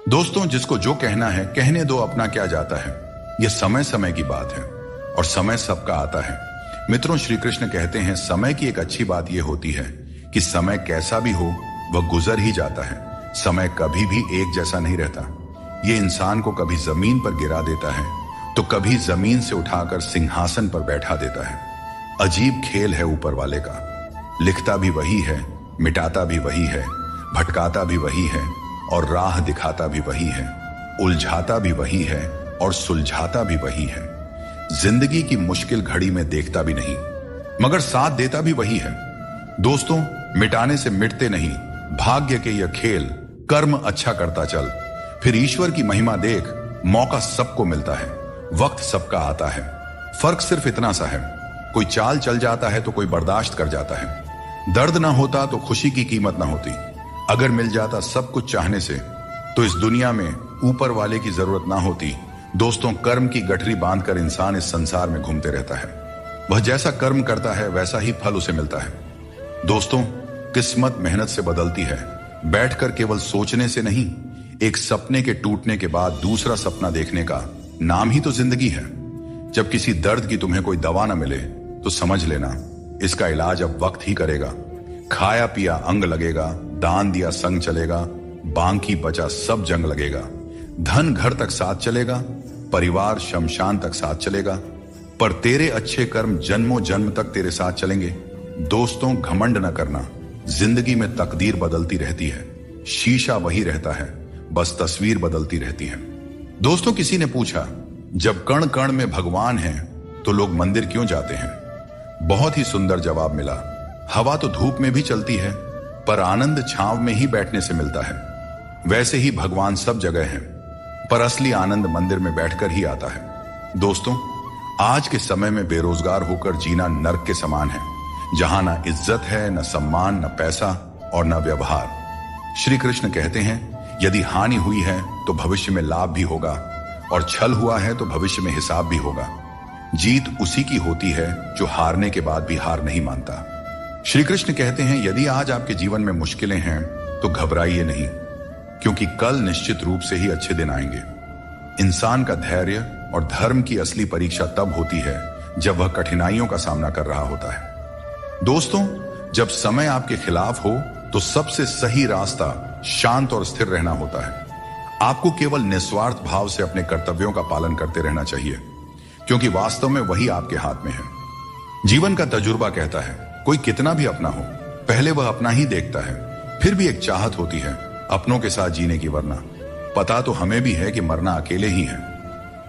दोस्तों, जिसको जो कहना है कहने दो, अपना क्या जाता है। यह समय समय की बात है और समय सबका आता है। मित्रों, श्री कृष्ण कहते हैं समय की एक अच्छी बात यह होती है कि समय कैसा भी हो वह गुजर ही जाता है। समय कभी भी एक जैसा नहीं रहता। ये इंसान को कभी जमीन पर गिरा देता है तो कभी जमीन से उठाकर सिंहासन पर बैठा देता है। अजीब खेल है ऊपर वाले का। लिखता भी वही है, मिटाता भी वही है, भटकाता भी वही है और राह दिखाता भी वही है, उलझाता भी वही है और सुलझाता भी वही है। जिंदगी की मुश्किल घड़ी में देखता भी नहीं मगर साथ देता भी वही है। दोस्तों, मिटाने से मिटते नहीं भाग्य के यह खेल। कर्म अच्छा करता चल, फिर ईश्वर की महिमा देख। मौका सबको मिलता है, वक्त सबका आता है। फर्क सिर्फ इतना सा है, कोई चाल चल जाता है तो कोई बर्दाश्त कर जाता है। दर्द ना होता तो खुशी की कीमत ना होती। अगर मिल जाता सब कुछ चाहने से तो इस दुनिया में ऊपर वाले की जरूरत ना होती। दोस्तों, कर्म की गठरी बांधकर इंसान इस संसार में घूमते रहता है। वह जैसा कर्म करता है वैसा ही फल उसे मिलता है। दोस्तों, किस्मत मेहनत से बदलती है, बैठकर केवल सोचने से नहीं। एक सपने के टूटने के बाद दूसरा सपना देखने का नाम ही तो जिंदगी है। जब किसी दर्द की तुम्हें कोई दवा ना मिले तो समझ लेना इसका इलाज अब वक्त ही करेगा। खाया पिया अंग लगेगा, दान दिया संग चलेगा, बाकी बचा सब जंग लगेगा। धन घर तक साथ चलेगा, परिवार शमशान तक साथ चलेगा, पर तेरे अच्छे कर्म जन्मों जन्म तक तेरे साथ चलेंगे। दोस्तों, घमंड न करना। जिंदगी में तकदीर बदलती रहती है, शीशा वही रहता है, बस तस्वीर बदलती रहती है। दोस्तों, किसी ने पूछा, जब कण कण में भगवान है तो लोग मंदिर क्यों जाते हैं? बहुत ही सुंदर जवाब मिला, हवा तो धूप में भी चलती है पर आनंद छांव में ही बैठने से मिलता है। वैसे ही भगवान सब जगह है पर असली आनंद मंदिर में बैठकर ही आता है। दोस्तों, आज के समय में बेरोजगार होकर जीना नर्क के समान है, जहां ना इज्जत है, न सम्मान, न पैसा और न व्यवहार। श्री कृष्ण कहते हैं, यदि हानि हुई है तो भविष्य में लाभ भी होगा और छल हुआ है तो भविष्य में हिसाब भी होगा। जीत उसी की होती है जो हारने के बाद भी हार नहीं मानता। श्री कृष्ण कहते हैं, यदि आज आपके जीवन में मुश्किलें हैं तो घबराइए नहीं, क्योंकि कल निश्चित रूप से ही अच्छे दिन आएंगे। इंसान का धैर्य और धर्म की असली परीक्षा तब होती है जब वह कठिनाइयों का सामना कर रहा होता है। दोस्तों, जब समय आपके खिलाफ हो तो सबसे सही रास्ता शांत और स्थिर रहना होता है। आपको केवल निस्वार्थ भाव से अपने कर्तव्यों का पालन करते रहना चाहिए, क्योंकि वास्तव में वही आपके हाथ में है। जीवन का तजुर्बा कहता है, कोई कितना भी अपना हो, पहले वह अपना ही देखता है। फिर भी एक चाहत होती है अपनों के साथ जीने की, वरना पता तो हमें भी है कि मरना अकेले ही है।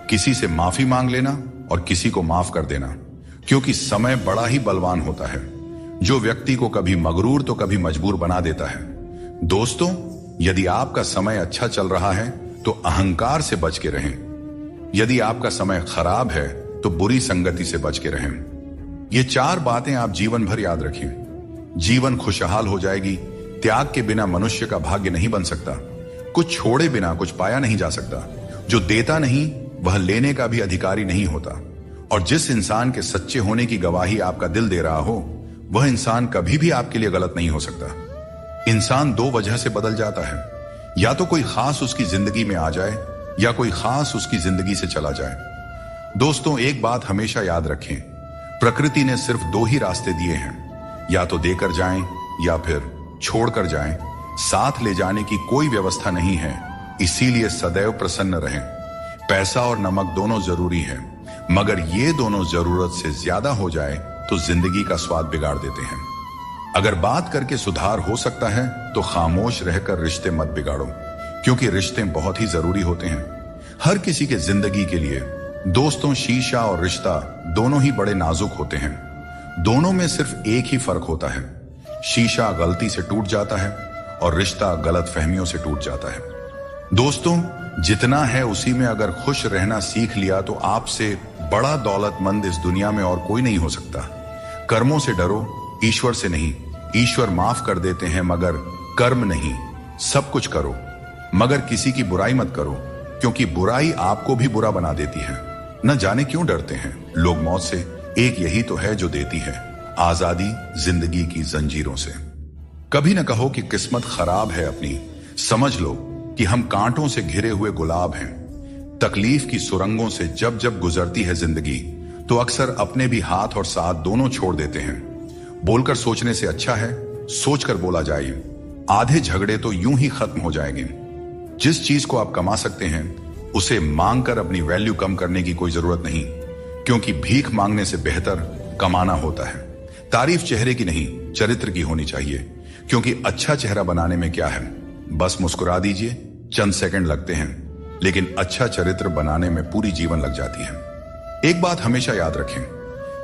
किसी से माफी मांग लेना और किसी को माफ कर देना, क्योंकि समय बड़ा ही बलवान होता है, जो व्यक्ति को कभी मगरूर तो कभी मजबूर बना देता है। दोस्तों, यदि आपका समय अच्छा चल रहा है तो अहंकार से बच के रहें। यदि आपका समय खराब है तो बुरी संगति से बच के रहें। ये 4 बातें आप जीवन भर याद रखें। जीवन खुशहाल हो जाएगी। त्याग के बिना मनुष्य का भाग्य नहीं बन सकता। कुछ छोड़े बिना कुछ पाया नहीं जा सकता। जो देता नहीं वह लेने का भी अधिकारी नहीं होता। और जिस इंसान के सच्चे होने की गवाही आपका दिल दे रहा हो, वह इंसान कभी भी आपके लिए गलत नहीं हो सकता। इंसान 2 वजह से बदल जाता है, या तो कोई खास उसकी जिंदगी में आ जाए या कोई खास उसकी जिंदगी से चला जाए। दोस्तों, एक बात हमेशा याद रखें, प्रकृति ने सिर्फ 2 ही रास्ते दिए हैं, या तो देकर जाएं या फिर छोड़कर जाएं। साथ ले जाने की कोई व्यवस्था नहीं है, इसीलिए सदैव प्रसन्न रहें। पैसा और नमक दोनों जरूरी है, मगर ये दोनों जरूरत से ज्यादा हो जाए तो जिंदगी का स्वाद बिगाड़ देते हैं। अगर बात करके सुधार हो सकता है तो खामोश रहकर रिश्ते मत बिगाड़ो, क्योंकि रिश्ते बहुत ही जरूरी होते हैं हर किसी के जिंदगी के लिए। दोस्तों, शीशा और रिश्ता दोनों ही बड़े नाजुक होते हैं। दोनों में सिर्फ एक ही फर्क होता है, शीशा गलती से टूट जाता है और रिश्ता गलत फहमियों से टूट जाता है। दोस्तों, जितना है उसी में अगर खुश रहना सीख लिया तो आपसे बड़ा दौलतमंद इस दुनिया में और कोई नहीं हो सकता। कर्मों से डरो, ईश्वर से नहीं। ईश्वर माफ कर देते हैं मगर कर्म नहीं। सब कुछ करो मगर किसी की बुराई मत करो, क्योंकि बुराई आपको भी बुरा बना देती है। न जाने क्यों डरते हैं लोग मौत से, एक यही तो है जो देती है आजादी जिंदगी की जंजीरों से। कभी न कहो कि किस्मत खराब है अपनी, समझ लो कि हम कांटों से घिरे हुए गुलाब हैं। तकलीफ की सुरंगों से जब जब गुजरती है जिंदगी, तो अक्सर अपने भी हाथ और साथ दोनों छोड़ देते हैं। बोलकर सोचने से अच्छा है सोचकर बोला जाए। आधे झगड़े तो यूं ही खत्म हो जाएंगे। जिस चीज को आप कमा सकते हैं उसे मांगकर अपनी वैल्यू कम करने की कोई जरूरत नहीं, क्योंकि भीख मांगने से बेहतर कमाना होता है। तारीफ चेहरे की नहीं चरित्र की होनी चाहिए, क्योंकि अच्छा चेहरा बनाने में क्या है, बस मुस्कुरा दीजिए, चंद सेकंड लगते हैं, लेकिन अच्छा चरित्र बनाने में पूरी जीवन लग जाती है। एक बात हमेशा याद रखें,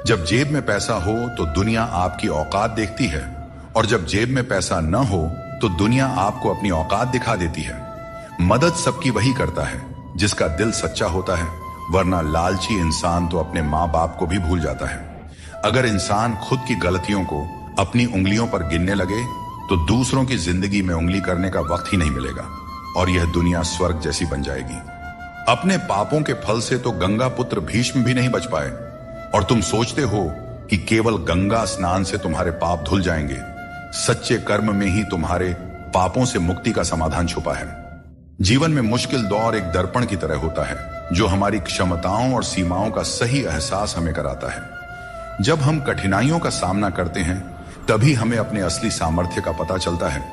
जब जेब में पैसा हो तो दुनिया आपकी औकात देखती है, और जब जेब में पैसा न हो तो दुनिया आपको अपनी औकात दिखा देती है। मदद सबकी वही करता है जिसका दिल सच्चा होता है, वरना लालची इंसान तो अपने माँ बाप को भी भूल जाता है। अगर इंसान खुद की गलतियों को अपनी उंगलियों पर गिनने लगे तो दूसरों की जिंदगी में उंगली करने का वक्त ही नहीं मिलेगा, और यह दुनिया स्वर्ग जैसी बन जाएगी। अपने पापों के फल से तो गंगा पुत्र भीष्म भी नहीं बच पाए, और तुम सोचते हो कि केवल गंगा स्नान से तुम्हारे पाप धुल जाएंगे। सच्चे कर्म में ही तुम्हारे पापों से मुक्ति का समाधान छुपा है। जीवन में मुश्किल दौर एक दर्पण की तरह होता है, जो हमारी क्षमताओं और सीमाओं का सही एहसास हमें कराता है। जब हम कठिनाइयों का सामना करते हैं तभी हमें अपने असली सामर्थ्य का पता चलता है।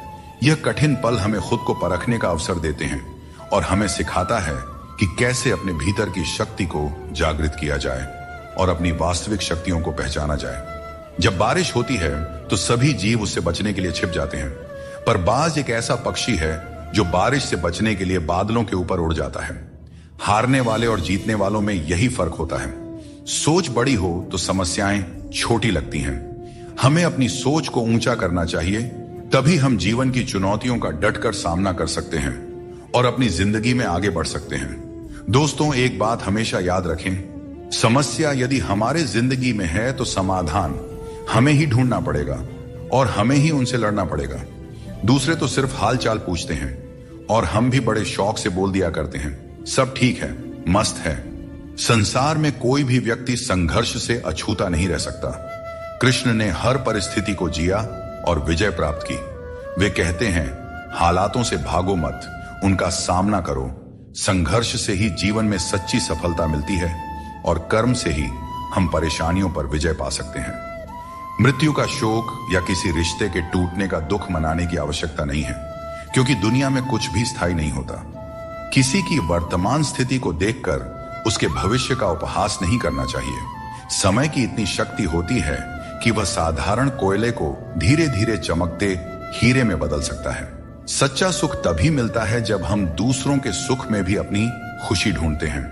यह कठिन पल हमें खुद को परखने का अवसर देते हैं और हमें सिखाता है कि कैसे अपने भीतर की शक्ति को जागृत किया जाए और अपनी वास्तविक शक्तियों को पहचाना जाए। जब बारिश होती है तो सभी जीव उससे बचने के लिए छिप जाते हैं, पर बाज एक ऐसा पक्षी है जो बारिश से बचने के लिए बादलों के ऊपर उड़ जाता है। हारने वाले और जीतने वालों में यही फर्क होता है। सोच बड़ी हो तो समस्याएं छोटी लगती हैं। हमें अपनी सोच को ऊंचा करना चाहिए, तभी हम जीवन की चुनौतियों का डटकर सामना कर सकते हैं और अपनी जिंदगी में आगे बढ़ सकते हैं। दोस्तों, एक बात हमेशा याद रखें, समस्या यदि हमारे जिंदगी में है तो समाधान हमें ही ढूंढना पड़ेगा और हमें ही उनसे लड़ना पड़ेगा। दूसरे तो सिर्फ हाल चाल पूछते हैं और हम भी बड़े शौक से बोल दिया करते हैं, सब ठीक है, मस्त है। संसार में कोई भी व्यक्ति संघर्ष से अछूता नहीं रह सकता। कृष्ण ने हर परिस्थिति को जिया और विजय प्राप्त की। वे कहते हैं, हालातों से भागो मत, उनका सामना करो। संघर्ष से ही जीवन में सच्ची सफलता मिलती है और कर्म से ही हम परेशानियों पर विजय पा सकते हैं। मृत्यु का शोक या किसी रिश्ते के टूटने का दुख मनाने की आवश्यकता नहीं है, क्योंकि दुनिया में कुछ भी स्थायी नहीं होता। किसी की वर्तमान स्थिति को देखकर उसके भविष्य का उपहास नहीं करना चाहिए। समय की इतनी शक्ति होती है कि वह साधारण कोयले को धीरे धीरे चमकते हीरे में बदल सकता है। सच्चा सुख तभी मिलता है जब हम दूसरों के सुख में भी अपनी खुशी ढूंढते हैं।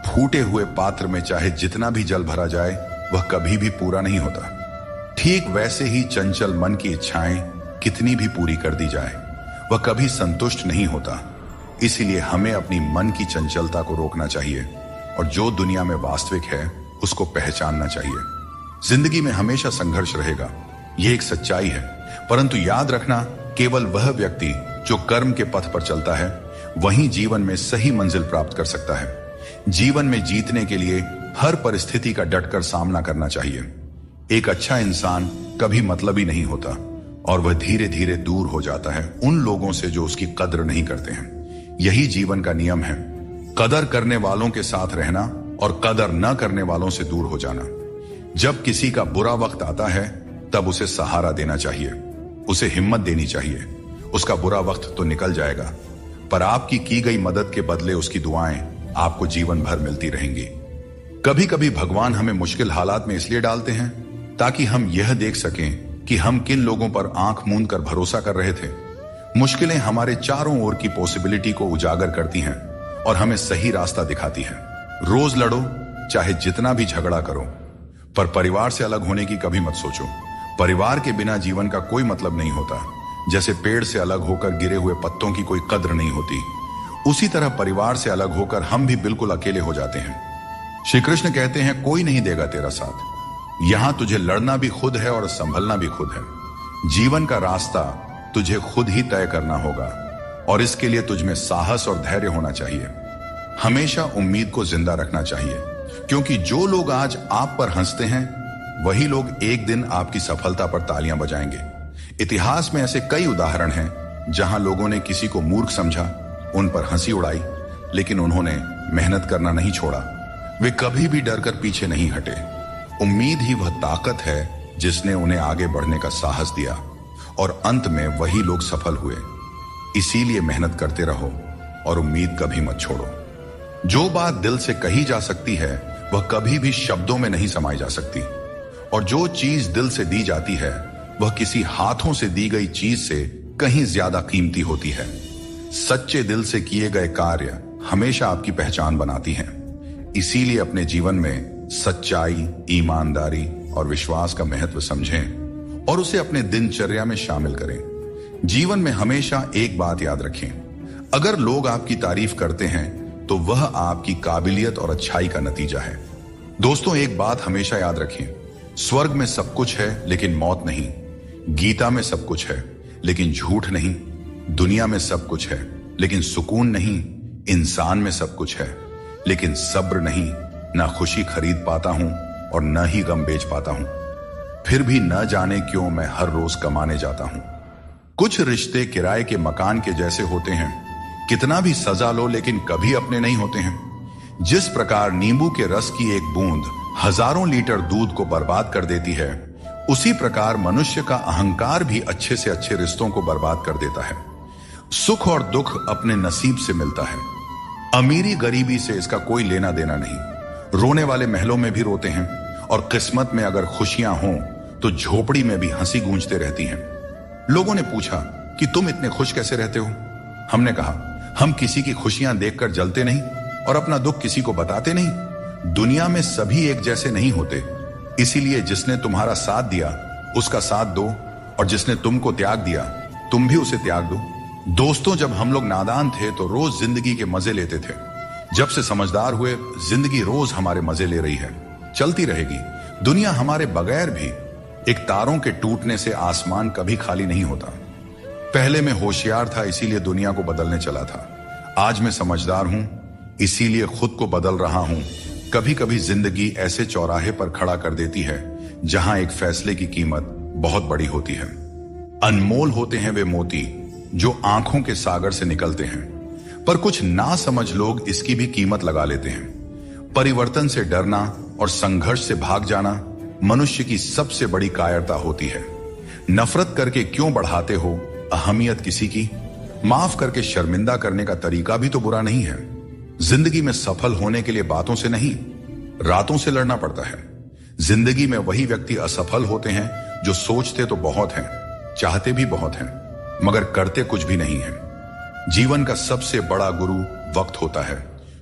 फूटे हुए पात्र में चाहे जितना भी जल भरा जाए, वह कभी भी पूरा नहीं होता। ठीक वैसे ही चंचल मन की इच्छाएं कितनी भी पूरी कर दी जाए, वह कभी संतुष्ट नहीं होता। इसीलिए हमें अपनी मन की चंचलता को रोकना चाहिए और जो दुनिया में वास्तविक है उसको पहचानना चाहिए। जिंदगी में हमेशा संघर्ष रहेगा, यह एक सच्चाई है, परंतु याद रखना, केवल वह व्यक्ति जो कर्म के पथ पर चलता है वही जीवन में सही मंजिल प्राप्त कर सकता है। जीवन में जीतने के लिए हर परिस्थिति का डटकर सामना करना चाहिए। एक अच्छा इंसान कभी मतलबी नहीं होता और वह धीरे धीरे दूर हो जाता है उन लोगों से जो उसकी कद्र नहीं करते हैं। यही जीवन का नियम है, कदर करने वालों के साथ रहना और कदर न करने वालों से दूर हो जाना। जब किसी का बुरा वक्त आता है तब उसे सहारा देना चाहिए, उसे हिम्मत देनी चाहिए। उसका बुरा वक्त तो निकल जाएगा, पर आपकी की गई मदद के बदले उसकी दुआएं आपको जीवन भर मिलती रहेंगी। कभी कभी भगवान हमें मुश्किल हालात में इसलिए डालते हैं ताकि हम यह देख सकें कि हम किन लोगों पर आंख मूंद कर भरोसा कर रहे थे। मुश्किलें हमारे चारों ओर की पॉसिबिलिटी को उजागर करती हैं और हमें सही रास्ता दिखाती हैं। रोज लड़ो, चाहे जितना भी झगड़ा करो, पर परिवार से अलग होने की कभी मत सोचो। परिवार के बिना जीवन का कोई मतलब नहीं होता। जैसे पेड़ से अलग होकर गिरे हुए पत्तों की कोई कद्र नहीं होती, उसी तरह परिवार से अलग होकर हम भी बिल्कुल अकेले हो जाते हैं। श्री कृष्ण कहते हैं, कोई नहीं देगा तेरा साथ। यहां तुझे लड़ना भी खुद है और संभलना भी खुद है। जीवन का रास्ता तुझे खुद ही तय करना होगा और इसके लिए तुझ में साहस और धैर्य होना चाहिए। हमेशा उम्मीद को जिंदा रखना चाहिए, क्योंकि जो लोग आज आप पर हंसते हैं वही लोग एक दिन आपकी सफलता पर तालियां बजाएंगे। इतिहास में ऐसे कई उदाहरण हैं जहां लोगों ने किसी को मूर्ख समझा उन पर हंसी उड़ाई, लेकिन उन्होंने मेहनत करना नहीं छोड़ा। वे कभी भी डर कर पीछे नहीं हटे। उम्मीद ही वह ताकत है जिसने उन्हें आगे बढ़ने का साहस दिया, और अंत में वही लोग सफल हुए। इसीलिए मेहनत करते रहो और उम्मीद कभी मत छोड़ो। जो बात दिल से कही जा सकती है वह कभी भी शब्दों में नहीं समाई जा सकती, और जो चीज दिल से दी जाती है वह किसी हाथों से दी गई चीज से कहीं ज्यादा कीमती होती है। सच्चे दिल से किए गए कार्य हमेशा आपकी पहचान बनाती हैं। इसीलिए अपने जीवन में सच्चाई, ईमानदारी और विश्वास का महत्व समझें और उसे अपने दिनचर्या में शामिल करें। जीवन में हमेशा एक बात याद रखें, अगर लोग आपकी तारीफ करते हैं तो वह आपकी काबिलियत और अच्छाई का नतीजा है। दोस्तों, एक बात हमेशा याद रखें, स्वर्ग में सब कुछ है लेकिन मौत नहीं, गीता में सब कुछ है लेकिन झूठ नहीं, दुनिया में सब कुछ है लेकिन सुकून नहीं, इंसान में सब कुछ है लेकिन सब्र नहीं। ना खुशी खरीद पाता हूं और न ही गम बेच पाता हूं, फिर भी न जाने क्यों मैं हर रोज कमाने जाता हूं। कुछ रिश्ते किराए के मकान के जैसे होते हैं, कितना भी सजा लो लेकिन कभी अपने नहीं होते हैं। जिस प्रकार नींबू के रस की एक बूंद हजारों लीटर दूध को बर्बाद कर देती है, उसी प्रकार मनुष्य का अहंकार भी अच्छे से अच्छे रिश्तों को बर्बाद कर देता है। सुख और दुख अपने नसीब से मिलता है, अमीरी गरीबी से इसका कोई लेना देना नहीं। रोने वाले महलों में भी रोते हैं, और किस्मत में अगर खुशियां हों तो झोपड़ी में भी हंसी गूंजते रहती हैं। लोगों ने पूछा कि तुम इतने खुश कैसे रहते हो? हमने कहा, हम किसी की खुशियां देखकर जलते नहीं और अपना दुख किसी को बताते नहीं। दुनिया में सभी एक जैसे नहीं होते, इसीलिए जिसने तुम्हारा साथ दिया उसका साथ दो, और जिसने तुमको त्याग दिया तुम भी उसे त्याग दो। दोस्तों, जब हम लोग नादान थे तो रोज जिंदगी के मजे लेते थे। जब से समझदार हुए, जिंदगी रोज हमारे मजे ले रही है, चलती रहेगी। दुनिया हमारे बगैर भी, एक तारों के टूटने से आसमान कभी खाली नहीं होता। पहले मैं होशियार था इसीलिए दुनिया को बदलने चला था, आज मैं समझदार हूं इसीलिए खुद को बदल रहा हूं। कभी कभी जिंदगी ऐसे चौराहे पर खड़ा कर देती है जहां एक फैसले की कीमत बहुत बड़ी होती है। अनमोल होते हैं वे मोती जो आंखों के सागर से निकलते हैं, पर कुछ ना समझ लोग इसकी भी कीमत लगा लेते हैं। परिवर्तन से डरना और संघर्ष से भाग जाना मनुष्य की सबसे बड़ी कायरता होती है। नफरत करके क्यों बढ़ाते हो अहमियत किसी की? माफ करके शर्मिंदा करने का तरीका भी तो बुरा नहीं है। जिंदगी में सफल होने के लिए बातों से नहीं, रातों से लड़ना पड़ता है। जिंदगी में वही व्यक्ति असफल होते हैं जो सोचते तो बहुत हैं, चाहते भी बहुत हैं, मगर करते कुछ भी नहीं है। जीवन का सबसे बड़ा गुरु वक्त होता है।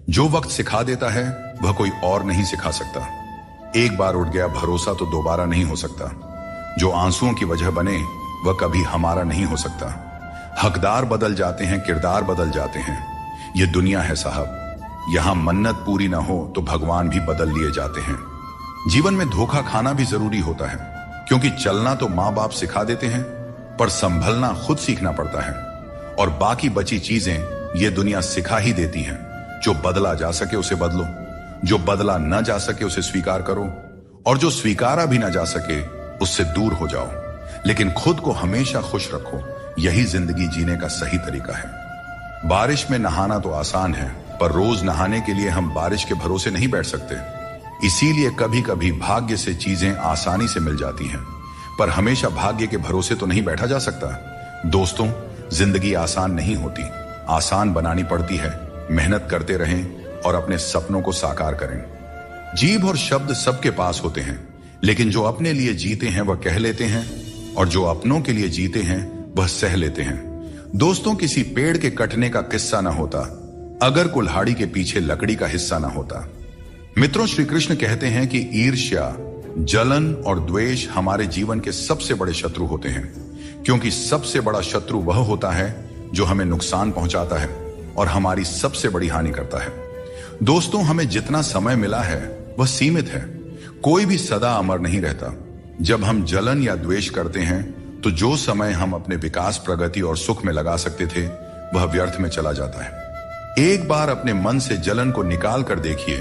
जो वक्त सिखा देता है वह कोई और नहीं सिखा सकता। एक बार उठ गया भरोसा तो दोबारा नहीं हो सकता। जो आंसुओं की वजह बने वह कभी हमारा नहीं हो सकता। हकदार बदल जाते हैं, किरदार बदल जाते हैं। ये दुनिया है साहब, यहां मन्नत पूरी ना हो तो भगवान भी बदल लिए जाते हैं। जीवन में धोखा खाना भी जरूरी होता है, क्योंकि चलना तो माँ बाप सिखा देते हैं, पर संभलना खुद सीखना पड़ता है। और बाकी बची चीजें ये दुनिया सिखा ही देती है। जो बदला जा सके उसे बदलो, जो बदला न जा सके उसे स्वीकार करो, और जो स्वीकारा भी ना जा सके उससे दूर हो जाओ। लेकिन खुद को हमेशा खुश रखो, यही जिंदगी जीने का सही तरीका है। बारिश में नहाना तो आसान है, पर रोज नहाने के लिए हम बारिश के भरोसे नहीं बैठ सकते। इसीलिए कभी कभी भाग्य से चीजें आसानी से मिल जाती हैं, पर हमेशा भाग्य के भरोसे तो नहीं बैठा जा सकता। दोस्तों, जिंदगी आसान नहीं होती, आसान बनानी पड़ती है। मेहनत करते रहें और अपने सपनों को साकार करें। जीभ और शब्द सबके पास होते हैं, लेकिन जो अपने लिए जीते हैं वह कह लेते हैं, और जो अपनों के लिए जीते हैं वह सह लेते हैं। दोस्तों, किसी पेड़ के कटने का किस्सा ना होता अगर कुल्हाड़ी के पीछे लकड़ी का हिस्सा ना होता। मित्रों, श्री कृष्ण कहते हैं कि ईर्ष्या, जलन और द्वेष हमारे जीवन के सबसे बड़े शत्रु होते हैं, क्योंकि सबसे बड़ा शत्रु वह होता है जो हमें नुकसान पहुंचाता है और हमारी सबसे बड़ी हानि करता है। दोस्तों, हमें जितना समय मिला है वह सीमित है। कोई भी सदा अमर नहीं रहता। जब हम जलन या द्वेष करते हैं तो जो समय हम अपने विकास, प्रगति और सुख में लगा सकते थे वह व्यर्थ में चला जाता है। एक बार अपने मन से जलन को निकाल कर देखिए,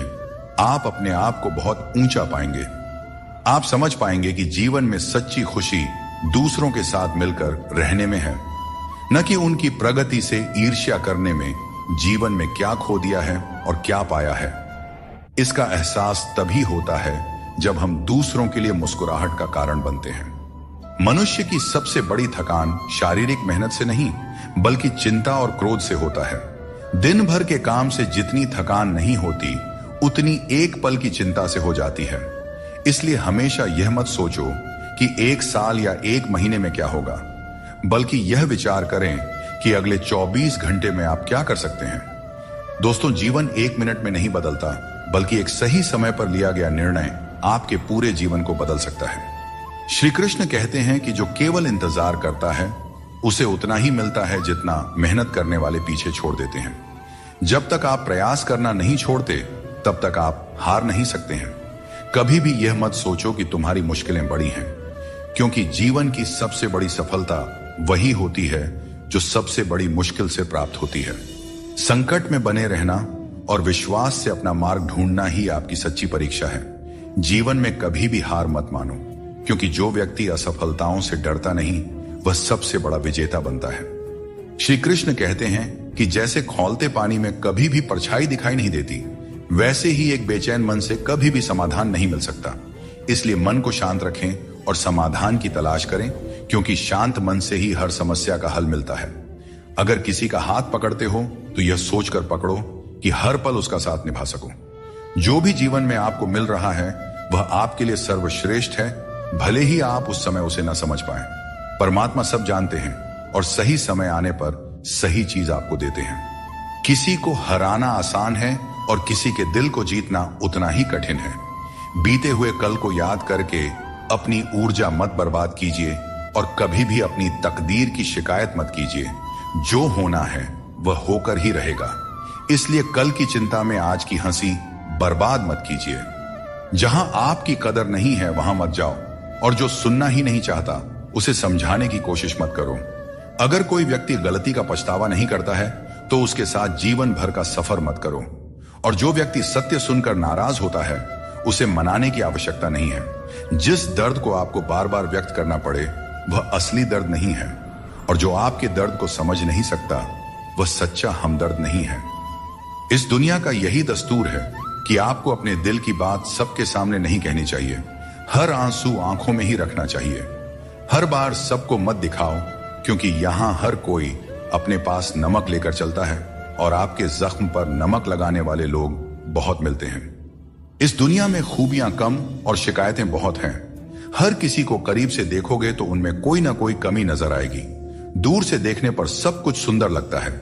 आप अपने आप को बहुत ऊंचा पाएंगे। आप समझ पाएंगे कि जीवन में सच्ची खुशी दूसरों के साथ मिलकर रहने में है, न कि उनकी प्रगति से ईर्ष्या करने में जीवन में क्या खो दिया है और क्या पाया है। इसका एहसास तभी होता है जब हम दूसरों के लिए मुस्कुराहट का कारण बनते हैं। मनुष्य की सबसे बड़ी थकान शारीरिक मेहनत से नहीं, बल्कि चिंता और क्रोध से होता है। दिन भर के काम से जितनी थकान नहीं होती, उतनी एक पल की चिंता से हो जाती है। इसलिए हमेशा यह मत सोचो कि 1 साल या 1 महीने में क्या होगा, बल्कि यह विचार करें कि अगले 24 घंटे में आप क्या कर सकते हैं। दोस्तों, जीवन 1 मिनट में नहीं बदलता, बल्कि एक सही समय पर लिया गया निर्णय आपके पूरे जीवन को बदल सकता है। श्री कृष्ण कहते हैं कि जो केवल इंतजार करता है उसे उतना ही मिलता है जितना मेहनत करने वाले पीछे छोड़ देते हैं। जब तक आप प्रयास करना नहीं छोड़ते, तब तक आप हार नहीं सकते हैं। कभी भी यह मत सोचो कि तुम्हारी मुश्किलें बड़ी हैं, क्योंकि जीवन की सबसे बड़ी सफलता वही होती है जो सबसे बड़ी मुश्किल से प्राप्त होती है। संकट में बने रहना और विश्वास से अपना मार्ग ढूंढना ही आपकी सच्ची परीक्षा है। जीवन में कभी भी हार मत मानो, क्योंकि जो व्यक्ति असफलताओं से डरता नहीं, वह सबसे बड़ा विजेता बनता है। श्री कृष्ण कहते हैं कि जैसे खौलते पानी में कभी भी परछाई दिखाई नहीं देती, वैसे ही एक बेचैन मन से कभी भी समाधान नहीं मिल सकता। इसलिए मन को शांत रखें और समाधान की तलाश करें, क्योंकि शांत मन से ही हर समस्या का हल मिलता है। अगर किसी का हाथ पकड़ते हो तो यह सोचकर पकड़ो कि हर पल उसका साथ निभा सको। जो भी जीवन में आपको मिल रहा है वह आपके लिए सर्वश्रेष्ठ है, भले ही आप उस समय उसे न समझ पाए। परमात्मा सब जानते हैं और सही समय आने पर सही चीज आपको देते हैं। किसी को हराना आसान है और किसी के दिल को जीतना उतना ही कठिन है। बीते हुए कल को याद करके अपनी ऊर्जा मत बर्बाद कीजिए और कभी भी अपनी तकदीर की शिकायत मत कीजिए। जो होना है वह होकर ही रहेगा। इसलिए कल की चिंता में आज की हंसी बर्बाद मत कीजिए। जहां आपकी कदर नहीं है वहां मत जाओ, और जो सुनना ही नहीं चाहता उसे समझाने की कोशिश मत करो। अगर कोई व्यक्ति गलती का पछतावा नहीं करता है तो उसके साथ जीवन भर का सफर मत करो, और जो व्यक्ति सत्य सुनकर नाराज होता है उसे मनाने की आवश्यकता नहीं है। जिस दर्द को आपको बार बार व्यक्त करना पड़े वह असली दर्द नहीं है, और जो आपके दर्द को समझ नहीं सकता वह सच्चा हमदर्द नहीं है। इस दुनिया का यही दस्तूर है कि आपको अपने दिल की बात सबके सामने नहीं कहनी चाहिए। हर आंसू आंखों में ही रखना चाहिए। हर बार सबको मत दिखाओ, क्योंकि यहां हर कोई अपने पास नमक लेकर चलता है और आपके जख्म पर नमक लगाने वाले लोग बहुत मिलते हैं। इस दुनिया में खूबियां कम और शिकायतें बहुत हैं। हर किसी को करीब से देखोगे तो उनमें कोई ना कोई कमी नजर आएगी। दूर से देखने पर सब कुछ सुंदर लगता है,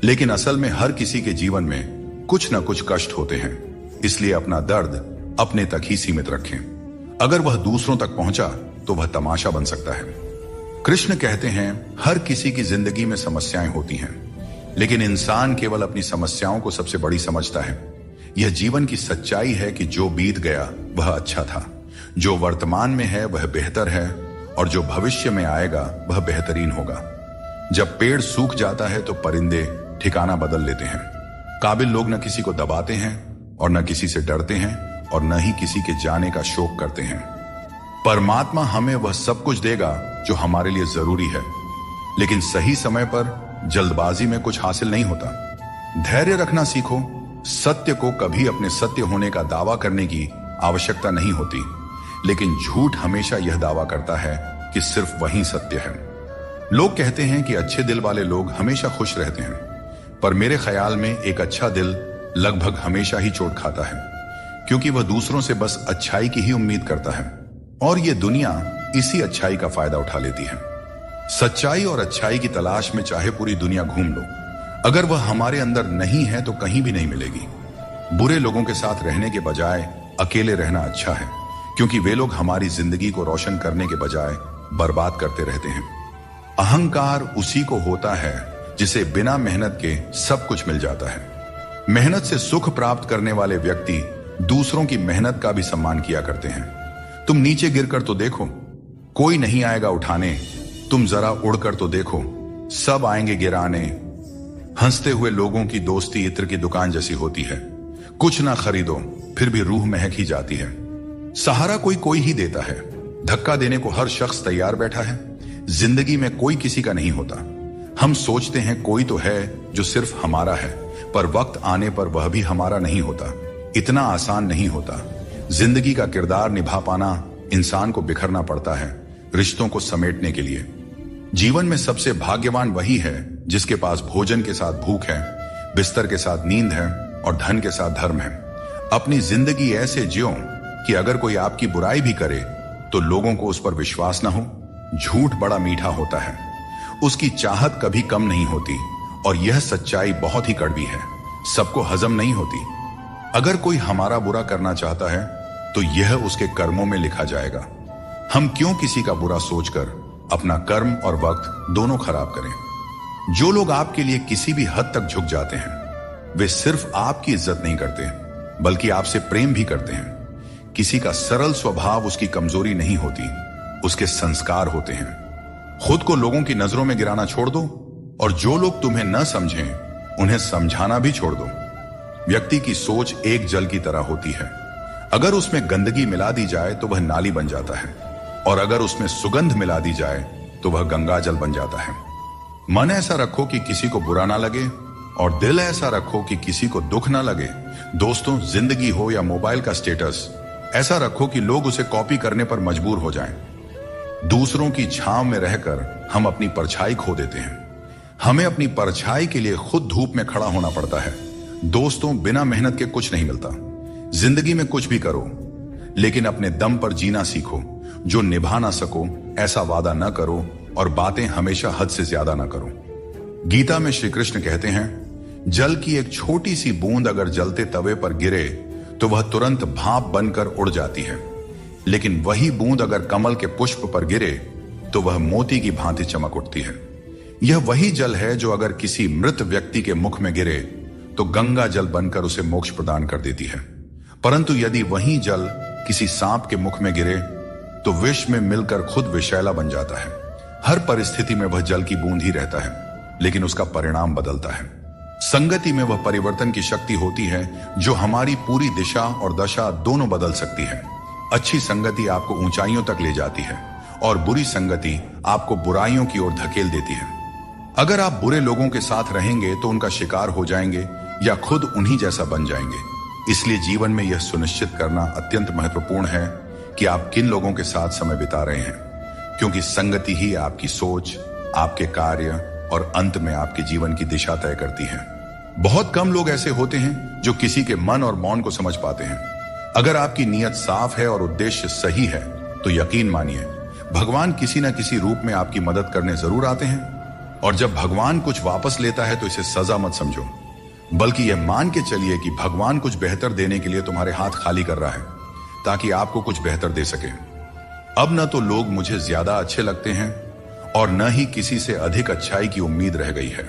लेकिन असल में हर किसी के जीवन में कुछ ना कुछ कष्ट होते हैं। इसलिए अपना दर्द अपने तक ही सीमित रखें। अगर वह दूसरों तक पहुंचा तो वह तमाशा बन सकता है। कृष्ण कहते हैं, हर किसी की जिंदगी में समस्याएं होती हैं, लेकिन इंसान केवल अपनी समस्याओं को सबसे बड़ी समझता है। यह जीवन की सच्चाई है कि जो बीत गया वह अच्छा था, जो वर्तमान में है वह बेहतर है, और जो भविष्य में आएगा वह बेहतरीन होगा। जब पेड़ सूख जाता है तो परिंदे ठिकाना बदल लेते हैं। काबिल लोग न किसी को दबाते हैं और न किसी से डरते हैं और न ही किसी के जाने का शोक करते हैं। परमात्मा हमें वह सब कुछ देगा जो हमारे लिए जरूरी है, लेकिन सही समय पर जल्दबाजी में कुछ हासिल नहीं होता। धैर्य रखना सीखो। सत्य को कभी अपने सत्य होने का दावा करने की आवश्यकता नहीं होती, लेकिन झूठ हमेशा यह दावा करता है कि सिर्फ वही सत्य है। लोग कहते हैं कि अच्छे दिल वाले लोग हमेशा खुश रहते हैं, पर मेरे ख्याल में एक अच्छा दिल लगभग हमेशा ही चोट खाता है, क्योंकि वह दूसरों से बस अच्छाई की ही उम्मीद करता है, और यह दुनिया इसी अच्छाई का फायदा उठा लेती है। सच्चाई और अच्छाई की तलाश में चाहे पूरी दुनिया घूम लो, अगर वह हमारे अंदर नहीं है तो कहीं भी नहीं मिलेगी। बुरे लोगों के साथ रहने के बजाय अकेले रहना अच्छा है, क्योंकि वे लोग हमारी जिंदगी को रोशन करने के बजाय बर्बाद करते रहते हैं। अहंकार उसी को होता है जिसे बिना मेहनत के सब कुछ मिल जाता है। मेहनत से सुख प्राप्त करने वाले व्यक्ति दूसरों की मेहनत का भी सम्मान किया करते हैं। तुम नीचे गिरकर तो देखो, कोई नहीं आएगा उठाने। तुम जरा उड़कर तो देखो, सब आएंगे गिराने। हंसते हुए लोगों की दोस्ती इत्र की दुकान जैसी होती है। कुछ ना खरीदो फिर भी रूह महक ही जाती है। सहारा कोई ही देता है, धक्का देने को हर शख्स तैयार बैठा है। जिंदगी में कोई किसी का नहीं होता, हम सोचते हैं कोई तो है जो सिर्फ हमारा है, पर वक्त आने पर वह भी हमारा नहीं होता। इतना आसान नहीं होता। जिंदगी का किरदार निभा पाना इंसान को बिखरना पड़ता है रिश्तों को समेटने के लिए। जीवन में सबसे भाग्यवान वही है जिसके पास भोजन के साथ भूख है, बिस्तर के साथ नींद है और धन के साथ धर्म है। अपनी जिंदगी ऐसे जियो कि अगर कोई आपकी बुराई भी करे तो लोगों को उस पर विश्वास ना हो। झूठ बड़ा मीठा होता है, उसकी चाहत कभी कम नहीं होती और यह सच्चाई बहुत ही कड़वी है, सबको हजम नहीं होती। अगर कोई हमारा बुरा करना चाहता है तो यह उसके कर्मों में लिखा जाएगा। हम क्यों किसी का बुरा सोचकर अपना कर्म और वक्त दोनों खराब करें। जो लोग आपके लिए किसी भी हद तक झुक जाते हैं वे सिर्फ आपकी इज्जत नहीं करते बल्कि आपसे प्रेम भी करते हैं। किसी का सरल स्वभाव उसकी कमजोरी नहीं होती, उसके संस्कार होते हैं। खुद को लोगों की नजरों में गिराना छोड़ दो और जो लोग तुम्हें न समझें उन्हें समझाना भी छोड़ दो। व्यक्ति की सोच एक जल की तरह होती है, अगर उसमें गंदगी मिला दी जाए तो वह नाली बन जाता है और अगर उसमें सुगंध मिला दी जाए तो वह गंगा जल बन जाता है। मन ऐसा रखो कि किसी को बुरा ना लगे और दिल ऐसा रखो कि किसी को दुख ना लगे। दोस्तों, जिंदगी हो या मोबाइल का स्टेटस, ऐसा रखो कि लोग उसे कॉपी करने पर मजबूर हो जाएं। दूसरों की छांव में रहकर हम अपनी परछाई खो देते हैं। हमें अपनी परछाई के लिए खुद धूप में खड़ा होना पड़ता है। दोस्तों, बिना मेहनत के कुछ नहीं मिलता। जिंदगी में कुछ भी करो लेकिन अपने दम पर जीना सीखो। जो निभा ना सको ऐसा वादा न करो और बातें हमेशा हद से ज्यादा ना करो। गीता में श्री कृष्ण कहते हैं, जल की एक छोटी सी बूंद अगर जलते तवे पर गिरे तो वह तुरंत भाप बनकर उड़ जाती है, लेकिन वही बूंद अगर कमल के पुष्प पर गिरे तो वह मोती की भांति चमक उठती है। यह वही जल है जो अगर किसी मृत व्यक्ति के मुख में गिरे तो गंगा जल बनकर उसे मोक्ष प्रदान कर देती है, परंतु यदि वही जल किसी सांप के मुख में गिरे तो विष में मिलकर खुद विषैला बन जाता है। हर परिस्थिति में वह जल की बूंद ही रहता है, लेकिन उसका परिणाम बदलता है। संगति में वह परिवर्तन की शक्ति होती है जो हमारी पूरी दिशा और दशा दोनों बदल सकती है। अच्छी संगति आपको ऊंचाइयों तक ले जाती है और बुरी संगति आपको बुराइयों की ओर धकेल देती है। अगर आप बुरे लोगों के साथ रहेंगे तो उनका शिकार हो जाएंगे या खुद उन्हीं जैसा बन जाएंगे। इसलिए जीवन में यह सुनिश्चित करना अत्यंत महत्वपूर्ण है कि आप किन लोगों के साथ समय बिता रहे हैं, क्योंकि संगति ही आपकी सोच, आपके कार्य और अंत में आपके जीवन की दिशा तय करती है। बहुत कम लोग ऐसे होते हैं जो किसी के मन और मौन को समझ पाते हैं। अगर आपकी नीयत साफ है और उद्देश्य सही है तो यकीन मानिए भगवान किसी न किसी रूप में आपकी मदद करने जरूर आते हैं। और जब भगवान कुछ वापस लेता है तो इसे सजा मत समझो, बल्कि यह मान के चलिए कि भगवान कुछ बेहतर देने के लिए तुम्हारे हाथ खाली कर रहा है ताकि आपको कुछ बेहतर दे सके। अब न तो लोग मुझे ज्यादा अच्छे लगते हैं और न ही किसी से अधिक अच्छाई की उम्मीद रह गई है।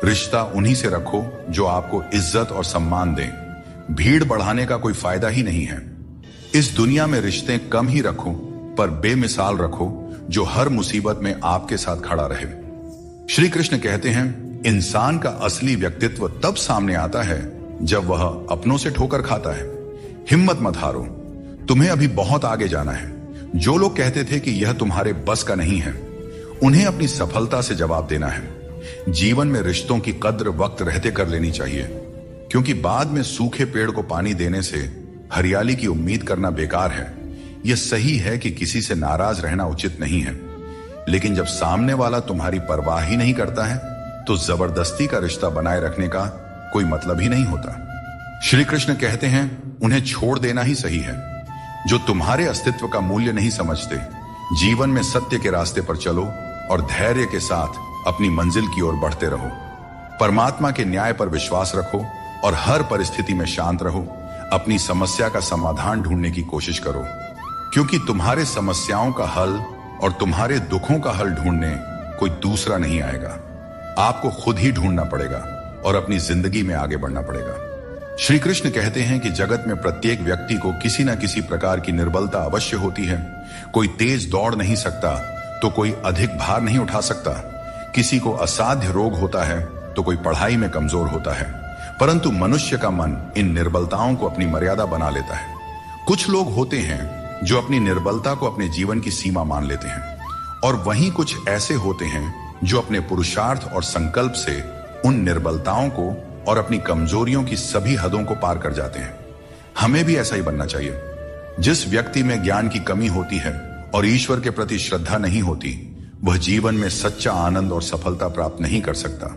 रिश्ता उन्हीं से रखो जो आपको इज्जत और सम्मान दें। भीड़ बढ़ाने का कोई फायदा ही नहीं है। इस दुनिया में रिश्ते कम ही रखो पर बेमिसाल रखो जो हर मुसीबत में आपके साथ खड़ा रहे। श्री कृष्ण कहते हैं, इंसान का असली व्यक्तित्व तब सामने आता है जब वह अपनों से ठोकर खाता है। हिम्मत मत हारो, तुम्हें अभी बहुत आगे जाना है। जो लोग कहते थे कि यह तुम्हारे बस का नहीं है, उन्हें अपनी सफलता से जवाब देना है। जीवन में रिश्तों की कद्र वक्त रहते कर लेनी चाहिए, क्योंकि बाद में सूखे पेड़ को पानी देने से हरियाली की उम्मीद करना बेकार है। यह सही है कि किसी से नाराज रहना उचित नहीं है, लेकिन जब सामने वाला तुम्हारी परवाह ही नहीं करता है तो जबरदस्ती का रिश्ता बनाए रखने का कोई मतलब ही नहीं होता। श्री कृष्ण कहते हैं, उन्हें छोड़ देना ही सही है जो तुम्हारे अस्तित्व का मूल्य नहीं समझते। जीवन में सत्य के रास्ते पर चलो और धैर्य के साथ अपनी मंजिल की ओर बढ़ते रहो। परमात्मा के न्याय पर विश्वास रखो और हर परिस्थिति में शांत रहो। अपनी समस्या का समाधान ढूंढने की कोशिश करो, क्योंकि तुम्हारे समस्याओं का हल और तुम्हारे दुखों का हल ढूंढने कोई दूसरा नहीं आएगा। आपको खुद ही ढूंढना पड़ेगा और अपनी जिंदगी में आगे बढ़ना पड़ेगा। श्री कृष्ण कहते हैं कि जगत में प्रत्येक व्यक्ति को किसी न किसी प्रकार की निर्बलता अवश्य होती है। कोई तेज दौड़ नहीं सकता तो कोई अधिक भार नहीं उठा सकता। किसी को असाध्य रोग होता है तो कोई पढ़ाई में कमजोर होता है, परंतु मनुष्य का मन इन निर्बलताओं को अपनी मर्यादा बना लेता है। कुछ लोग होते हैं जो अपनी निर्बलता को अपने जीवन की सीमा मान लेते हैं और वहीं कुछ ऐसे होते हैं जो अपने पुरुषार्थ और संकल्प से उन निर्बलताओं को और अपनी कमजोरियों की सभी हदों को पार कर जाते हैं। हमें भी ऐसा ही बनना चाहिए। जिस व्यक्ति में ज्ञान की कमी होती है और ईश्वर के प्रति श्रद्धा नहीं होती, वह जीवन में सच्चा आनंद और सफलता प्राप्त नहीं कर सकता।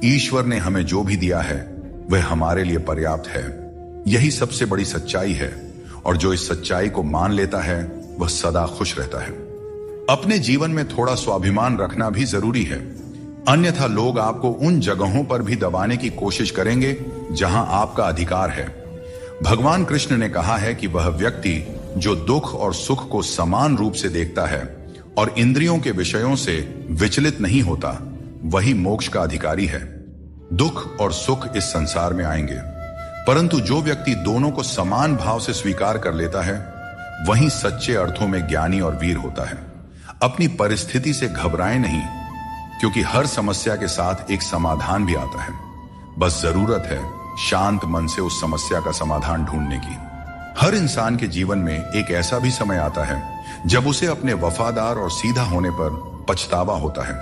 ईश्वर ने हमें जो भी दिया है वह हमारे लिए पर्याप्त है। यही सबसे बड़ी सच्चाई है, और जो इस सच्चाई को मान लेता है वह सदा खुश रहता है। अपने जीवन में थोड़ा स्वाभिमान रखना भी जरूरी है, अन्यथा लोग आपको उन जगहों पर भी दबाने की कोशिश करेंगे जहां आपका अधिकार है। भगवान कृष्ण ने कहा है कि वह व्यक्ति जो दुख और सुख को समान रूप से देखता है और इंद्रियों के विषयों से विचलित नहीं होता, वही मोक्ष का अधिकारी है। दुख और सुख इस संसार में आएंगे, परंतु जो व्यक्ति दोनों को समान भाव से स्वीकार कर लेता है, वही सच्चे अर्थों में ज्ञानी और वीर होता है। अपनी परिस्थिति से घबराएं नहीं, क्योंकि हर समस्या के साथ एक समाधान भी आता है। बस जरूरत है शांत मन से उस समस्या का समाधान ढूंढने की। हर इंसान के जीवन में एक ऐसा भी समय आता है जब उसे अपने वफादार और सीधा होने पर पछतावा होता है।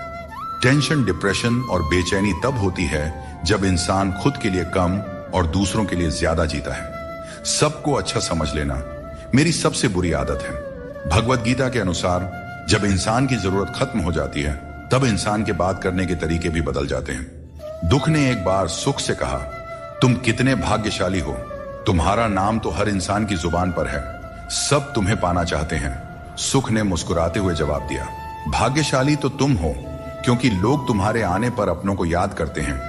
टेंशन, डिप्रेशन और बेचैनी तब होती है जब इंसान खुद के लिए कम और दूसरों के लिए ज्यादा जीता है। सबको अच्छा समझ लेना मेरी सबसे बुरी आदत है। भगवत गीता के अनुसार जब इंसान की जरूरत खत्म हो जाती है, तब इंसान के बात करने के तरीके भी बदल जाते हैं। दुख ने एक बार सुख से कहा, तुम कितने भाग्यशाली हो, तुम्हारा नाम तो हर इंसान की जुबान पर है, सब तुम्हें पाना चाहते हैं। सुख ने मुस्कुराते हुए जवाब दिया, भाग्यशाली तो तुम हो, क्योंकि लोग तुम्हारे आने पर अपनों को याद करते हैं,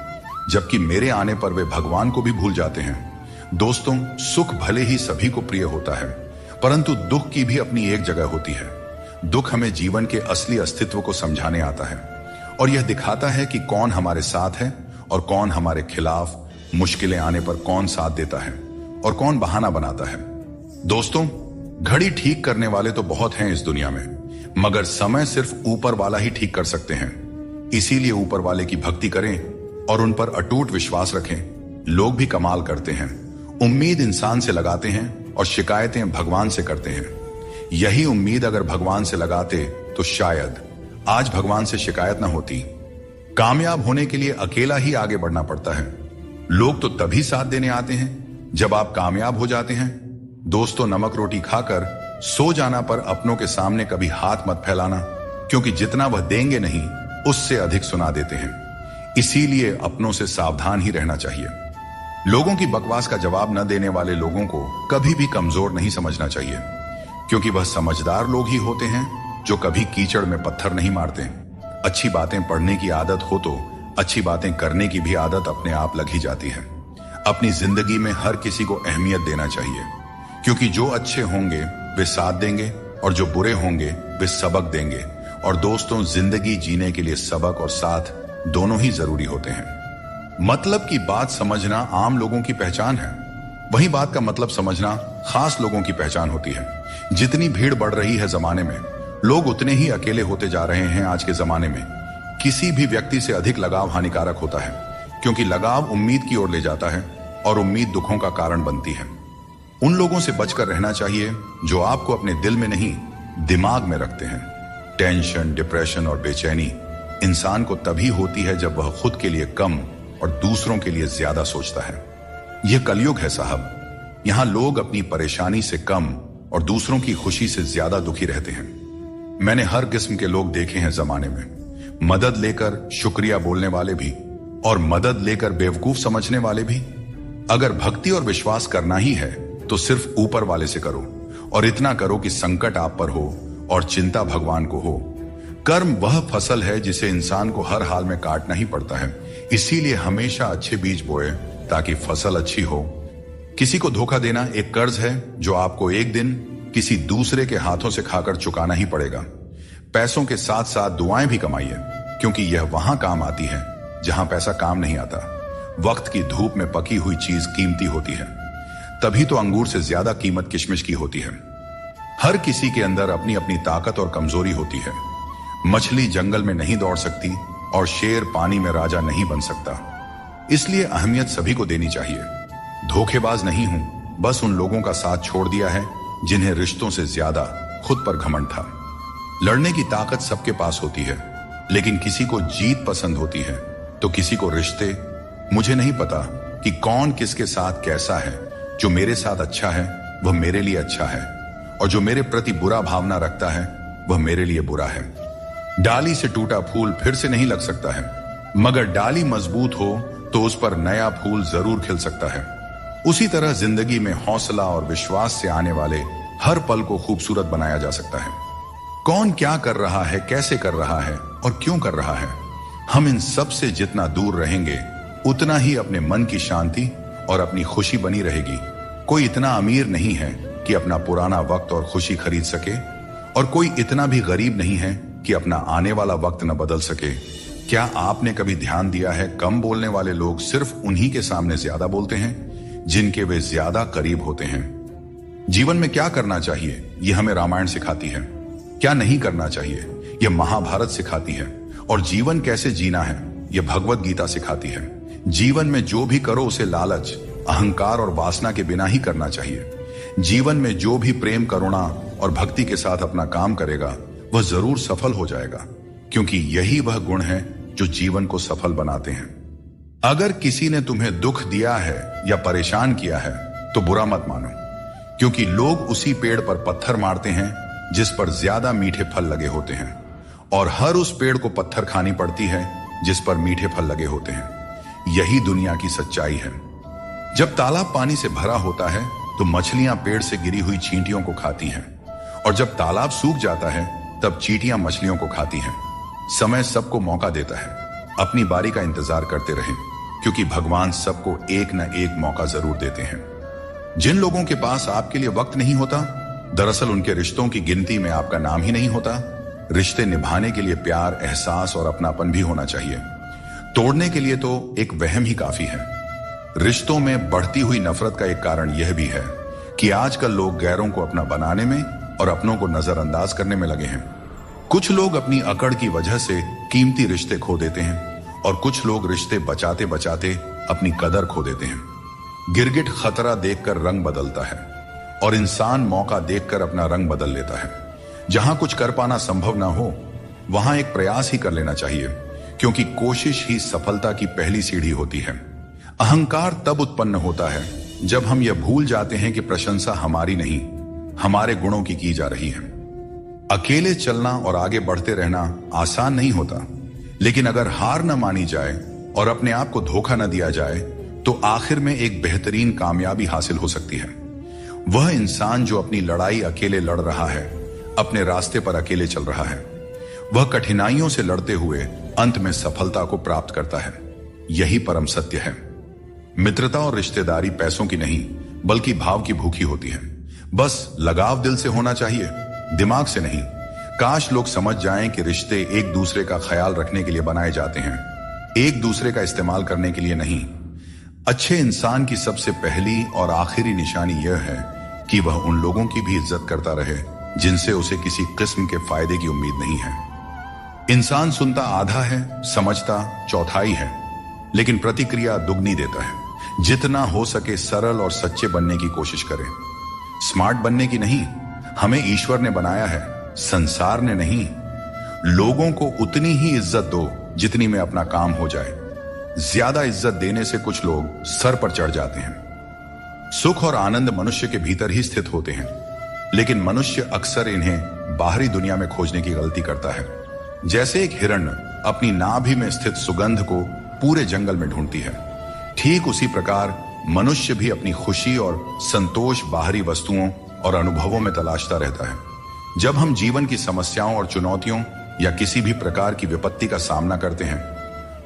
जबकि मेरे आने पर वे भगवान को भी भूल जाते हैं। दोस्तों, सुख भले ही सभी को प्रिय होता है, परंतु दुख की भी अपनी एक जगह होती है। दुख हमें जीवन के असली अस्तित्व को समझाने आता है, और यह दिखाता है कि कौन हमारे साथ है और कौन हमारे खिलाफ। मुश्किलें आने पर कौन साथ देता है और कौन बहाना बनाता है। दोस्तों, घड़ी ठीक करने वाले तो बहुत हैं इस दुनिया में, मगर समय सिर्फ ऊपर वाला ही ठीक कर सकते हैं। इसीलिए ऊपर वाले की भक्ति करें और उन पर अटूट विश्वास रखें। लोग भी कमाल करते हैं, उम्मीद इंसान से लगाते हैं और शिकायतें भगवान से करते हैं। यही उम्मीद अगर भगवान से लगाते तो शायद आज भगवान से शिकायत ना होती। कामयाब होने के लिए अकेला ही आगे बढ़ना पड़ता है। लोग तो तभी साथ देने आते हैं जब आप कामयाब हो जाते हैं। दोस्तों, नमक रोटी खाकर सो जाना पर अपनों के सामने कभी हाथ मत फैलाना, क्योंकि जितना वह देंगे नहीं उससे अधिक सुना देते हैं। इसीलिए अपनों से सावधान ही रहना चाहिए। लोगों की बकवास का जवाब न देने वाले लोगों को कभी भी कमजोर नहीं समझना चाहिए, क्योंकि वह समझदार लोग ही होते हैं जो कभी कीचड़ में पत्थर नहीं मारते। अच्छी बातें पढ़ने की आदत हो तो अच्छी बातें करने की भी आदत अपने आप लग ही जाती है। अपनी जिंदगी में हर किसी को अहमियत देना चाहिए, क्योंकि जो अच्छे होंगे वे साथ देंगे और जो बुरे होंगे वे सबक देंगे। और दोस्तों, जिंदगी जीने के लिए सबक और साथ दोनों ही जरूरी होते हैं। मतलब की बात समझना आम लोगों की पहचान है, वही बात का मतलब समझना खास लोगों की पहचान होती है। जितनी भीड़ बढ़ रही है जमाने में, लोग उतने ही अकेले होते जा रहे हैं। आज के जमाने में किसी भी व्यक्ति से अधिक लगाव हानिकारक होता है, क्योंकि लगाव उम्मीद की ओर ले जाता है और उम्मीद दुखों का कारण बनती है। उन लोगों से बचकर रहना चाहिए जो आपको अपने दिल में नहीं दिमाग में रखते हैं। टेंशन, डिप्रेशन और बेचैनी इंसान को तभी होती है जब वह खुद के लिए कम और दूसरों के लिए ज्यादा सोचता है। यह कलयुग है साहब। यहां लोग अपनी परेशानी से कम और दूसरों की खुशी से ज्यादा दुखी रहते हैं। मैंने हर किस्म के लोग देखे हैं जमाने में, मदद लेकर शुक्रिया बोलने वाले भी और मदद लेकर बेवकूफ समझने वाले भी। अगर भक्ति और विश्वास करना ही है तो सिर्फ ऊपर वाले से करो, और इतना करो कि संकट आप पर हो और चिंता भगवान को हो। कर्म वह फसल है जिसे इंसान को हर हाल में काटना ही पड़ता है। इसीलिए हमेशा अच्छे बीज बोए ताकि फसल अच्छी हो। किसी को धोखा देना एक कर्ज है जो आपको एक दिन किसी दूसरे के हाथों से खाकर चुकाना ही पड़ेगा। पैसों के साथ साथ दुआएं भी कमाइए, क्योंकि यह वहां काम आती है जहां पैसा काम नहीं आता। वक्त की धूप में पकी हुई चीज कीमती होती है, तभी तो अंगूर से ज्यादा कीमत किशमिश की होती है। हर किसी के अंदर अपनी अपनी ताकत और कमजोरी होती है। मछली जंगल में नहीं दौड़ सकती और शेर पानी में राजा नहीं बन सकता। इसलिए अहमियत सभी को देनी चाहिए। धोखेबाज नहीं हूं, बस उन लोगों का साथ छोड़ दिया है जिन्हें रिश्तों से ज्यादा खुद पर घमंड था। लड़ने की ताकत सबके पास होती है, लेकिन किसी को जीत पसंद होती है तो किसी को रिश्ते। मुझे नहीं पता कि कौन किसके साथ कैसा है। जो मेरे साथ अच्छा है वह मेरे लिए अच्छा है, और जो मेरे प्रति बुरा भावना रखता है वह मेरे लिए बुरा है। डाली से टूटा फूल फिर से नहीं लग सकता है, मगर डाली मजबूत हो तो उस पर नया फूल जरूर खिल सकता है। उसी तरह जिंदगी में हौसला और विश्वास से आने वाले हर पल को खूबसूरत बनाया जा सकता है। कौन क्या कर रहा है, कैसे कर रहा है और क्यों कर रहा है, हम इन सब से जितना दूर रहेंगे उतना ही अपने मन की शांति और अपनी खुशी बनी रहेगी। कोई इतना अमीर नहीं है कि अपना पुराना वक्त और खुशी खरीद सके, और कोई इतना भी गरीब नहीं है कि अपना आने वाला वक्त न बदल सके। क्या आपने कभी ध्यान दिया है, कम बोलने वाले लोग सिर्फ उन्हीं के सामने ज्यादा बोलते हैं जिनके वे ज्यादा करीब होते हैं। जीवन में क्या करना चाहिए यह हमें रामायण सिखाती है, क्या नहीं करना चाहिए यह महाभारत सिखाती है, और जीवन कैसे जीना है यह भगवत गीता सिखाती है। जीवन में जो भी करो उसे लालच, अहंकार और वासना के बिना ही करना चाहिए। जीवन में जो भी प्रेम, करुणा और भक्ति के साथ अपना काम करेगा वह जरूर सफल हो जाएगा, क्योंकि यही वह गुण है जो जीवन को सफल बनाते हैं। अगर किसी ने तुम्हें दुख दिया है या परेशान किया है तो बुरा मत मानो, क्योंकि लोग उसी पेड़ पर पत्थर मारते हैं जिस पर ज्यादा मीठे फल लगे होते हैं, और हर उस पेड़ को पत्थर खानी पड़ती है जिस पर मीठे फल लगे होते हैं। यही दुनिया की सच्चाई है। जब तालाब पानी से भरा होता है तो मछलियां पेड़ से गिरी हुई चींटियों को खाती हैं, और जब तालाब सूख जाता है तब चींटियां मछलियों को खाती हैं। समय सबको मौका देता है, अपनी बारी का इंतजार करते रहें, क्योंकि भगवान सबको एक न एक मौका जरूर देते हैं। जिन लोगों के पास आपके लिए वक्त नहीं होता, दरअसल उनके रिश्तों की गिनती में आपका नाम ही नहीं होता। रिश्ते निभाने के लिए प्यार, एहसास और अपनापन भी होना चाहिए। तोड़ने के लिए तो एक वहम ही काफी है। रिश्तों में बढ़ती हुई नफरत का एक कारण यह भी है कि आजकल लोग गैरों को अपना बनाने में और अपनों को नजरअंदाज करने में लगे हैं। कुछ लोग अपनी अकड़ की वजह से कीमती रिश्ते खो देते हैं, और कुछ लोग रिश्ते बचाते बचाते अपनी कदर खो देते हैं। गिरगिट खतरा देखकर रंग बदलता है, और इंसान मौका देखकर अपना रंग बदल लेता है। जहां कुछ कर पाना संभव ना हो वहां एक प्रयास ही कर लेना चाहिए, क्योंकि कोशिश ही सफलता की पहली सीढ़ी होती है। अहंकार तब उत्पन्न होता है जब हम यह भूल जाते हैं कि प्रशंसा हमारी नहीं, हमारे गुणों की जा रही है। अकेले चलना और आगे बढ़ते रहना आसान नहीं होता, लेकिन अगर हार न मानी जाए और अपने आप को धोखा न दिया जाए तो आखिर में एक बेहतरीन कामयाबी हासिल हो सकती है। वह इंसान जो अपनी लड़ाई अकेले लड़ रहा है, अपने रास्ते पर अकेले चल रहा है, वह कठिनाइयों से लड़ते हुए अंत में सफलता को प्राप्त करता है। यही परम सत्य है। मित्रता और रिश्तेदारी पैसों की नहीं बल्कि भाव की भूखी होती है। बस लगाव दिल से होना चाहिए, दिमाग से नहीं। काश लोग समझ जाएं कि रिश्ते एक दूसरे का ख्याल रखने के लिए बनाए जाते हैं, एक दूसरे का इस्तेमाल करने के लिए नहीं। अच्छे इंसान की सबसे पहली और आखिरी निशानी यह है कि वह उन लोगों की भी इज्जत करता रहे जिनसे उसे किसी किस्म के फायदे की उम्मीद नहीं है। इंसान सुनता आधा है, समझता चौथाई है, लेकिन प्रतिक्रिया दुगनी देता है। जितना हो सके सरल और सच्चे बनने की कोशिश करें। स्मार्ट बनने की नहीं, हमें ईश्वर ने बनाया है, संसार ने नहीं। लोगों को उतनी ही इज्जत दो जितनी में अपना काम हो जाए। ज्यादा इज्जत देने से कुछ लोग सर पर चढ़ जाते हैं। सुख और आनंद मनुष्य के भीतर ही स्थित होते हैं, लेकिन मनुष्य अक्सर इन्हें बाहरी दुनिया में खोजने की गलती करता है। जैसे एक हिरण अपनी नाभि में स्थित सुगंध को पूरे जंगल में ढूंढती है, ठीक उसी प्रकार मनुष्य भी अपनी खुशी और संतोष बाहरी वस्तुओं और अनुभवों में तलाशता रहता है। जब हम जीवन की समस्याओं और चुनौतियों या किसी भी प्रकार की विपत्ति का सामना करते हैं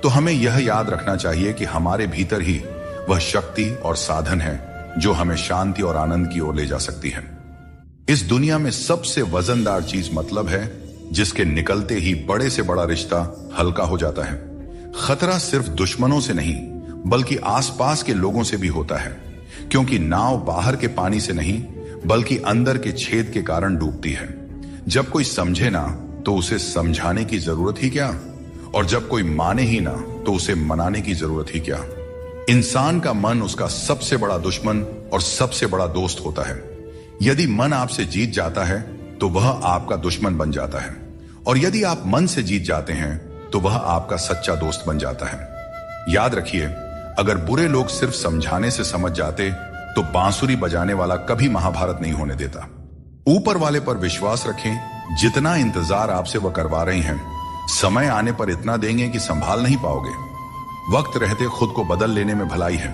तो हमें यह याद रखना चाहिए कि हमारे भीतर ही वह शक्ति और साधन है जो हमें शांति और आनंद की ओर ले जा सकती है। इस दुनिया में सबसे वजनदार चीज मतलब है, जिसके निकलते ही बड़े से बड़ा रिश्ता हल्का हो जाता है। खतरा सिर्फ दुश्मनों से नहीं बल्कि आसपास के लोगों से भी होता है, क्योंकि नाव बाहर के पानी से नहीं बल्कि अंदर के छेद के कारण डूबती है। जब कोई समझे ना तो उसे समझाने की जरूरत ही क्या, और जब कोई माने ही ना तो उसे मनाने की जरूरत ही क्या। इंसान का मन उसका सबसे बड़ा दुश्मन और सबसे बड़ा दोस्त होता है। यदि मन आपसे जीत जाता है तो वह आपका दुश्मन बन जाता है, और यदि आप मन से जीत जाते हैं तो वह आपका सच्चा दोस्त बन जाता है। याद रखिए, अगर बुरे लोग सिर्फ समझाने से समझ जाते तो बांसुरी बजाने वाला कभी महाभारत नहीं होने देता। ऊपर वाले पर विश्वास रखें, जितना इंतजार आपसे वह करवा रहे हैं, समय आने पर इतना देंगे कि संभाल नहीं पाओगे। वक्त रहते खुद को बदल लेने में भलाई है,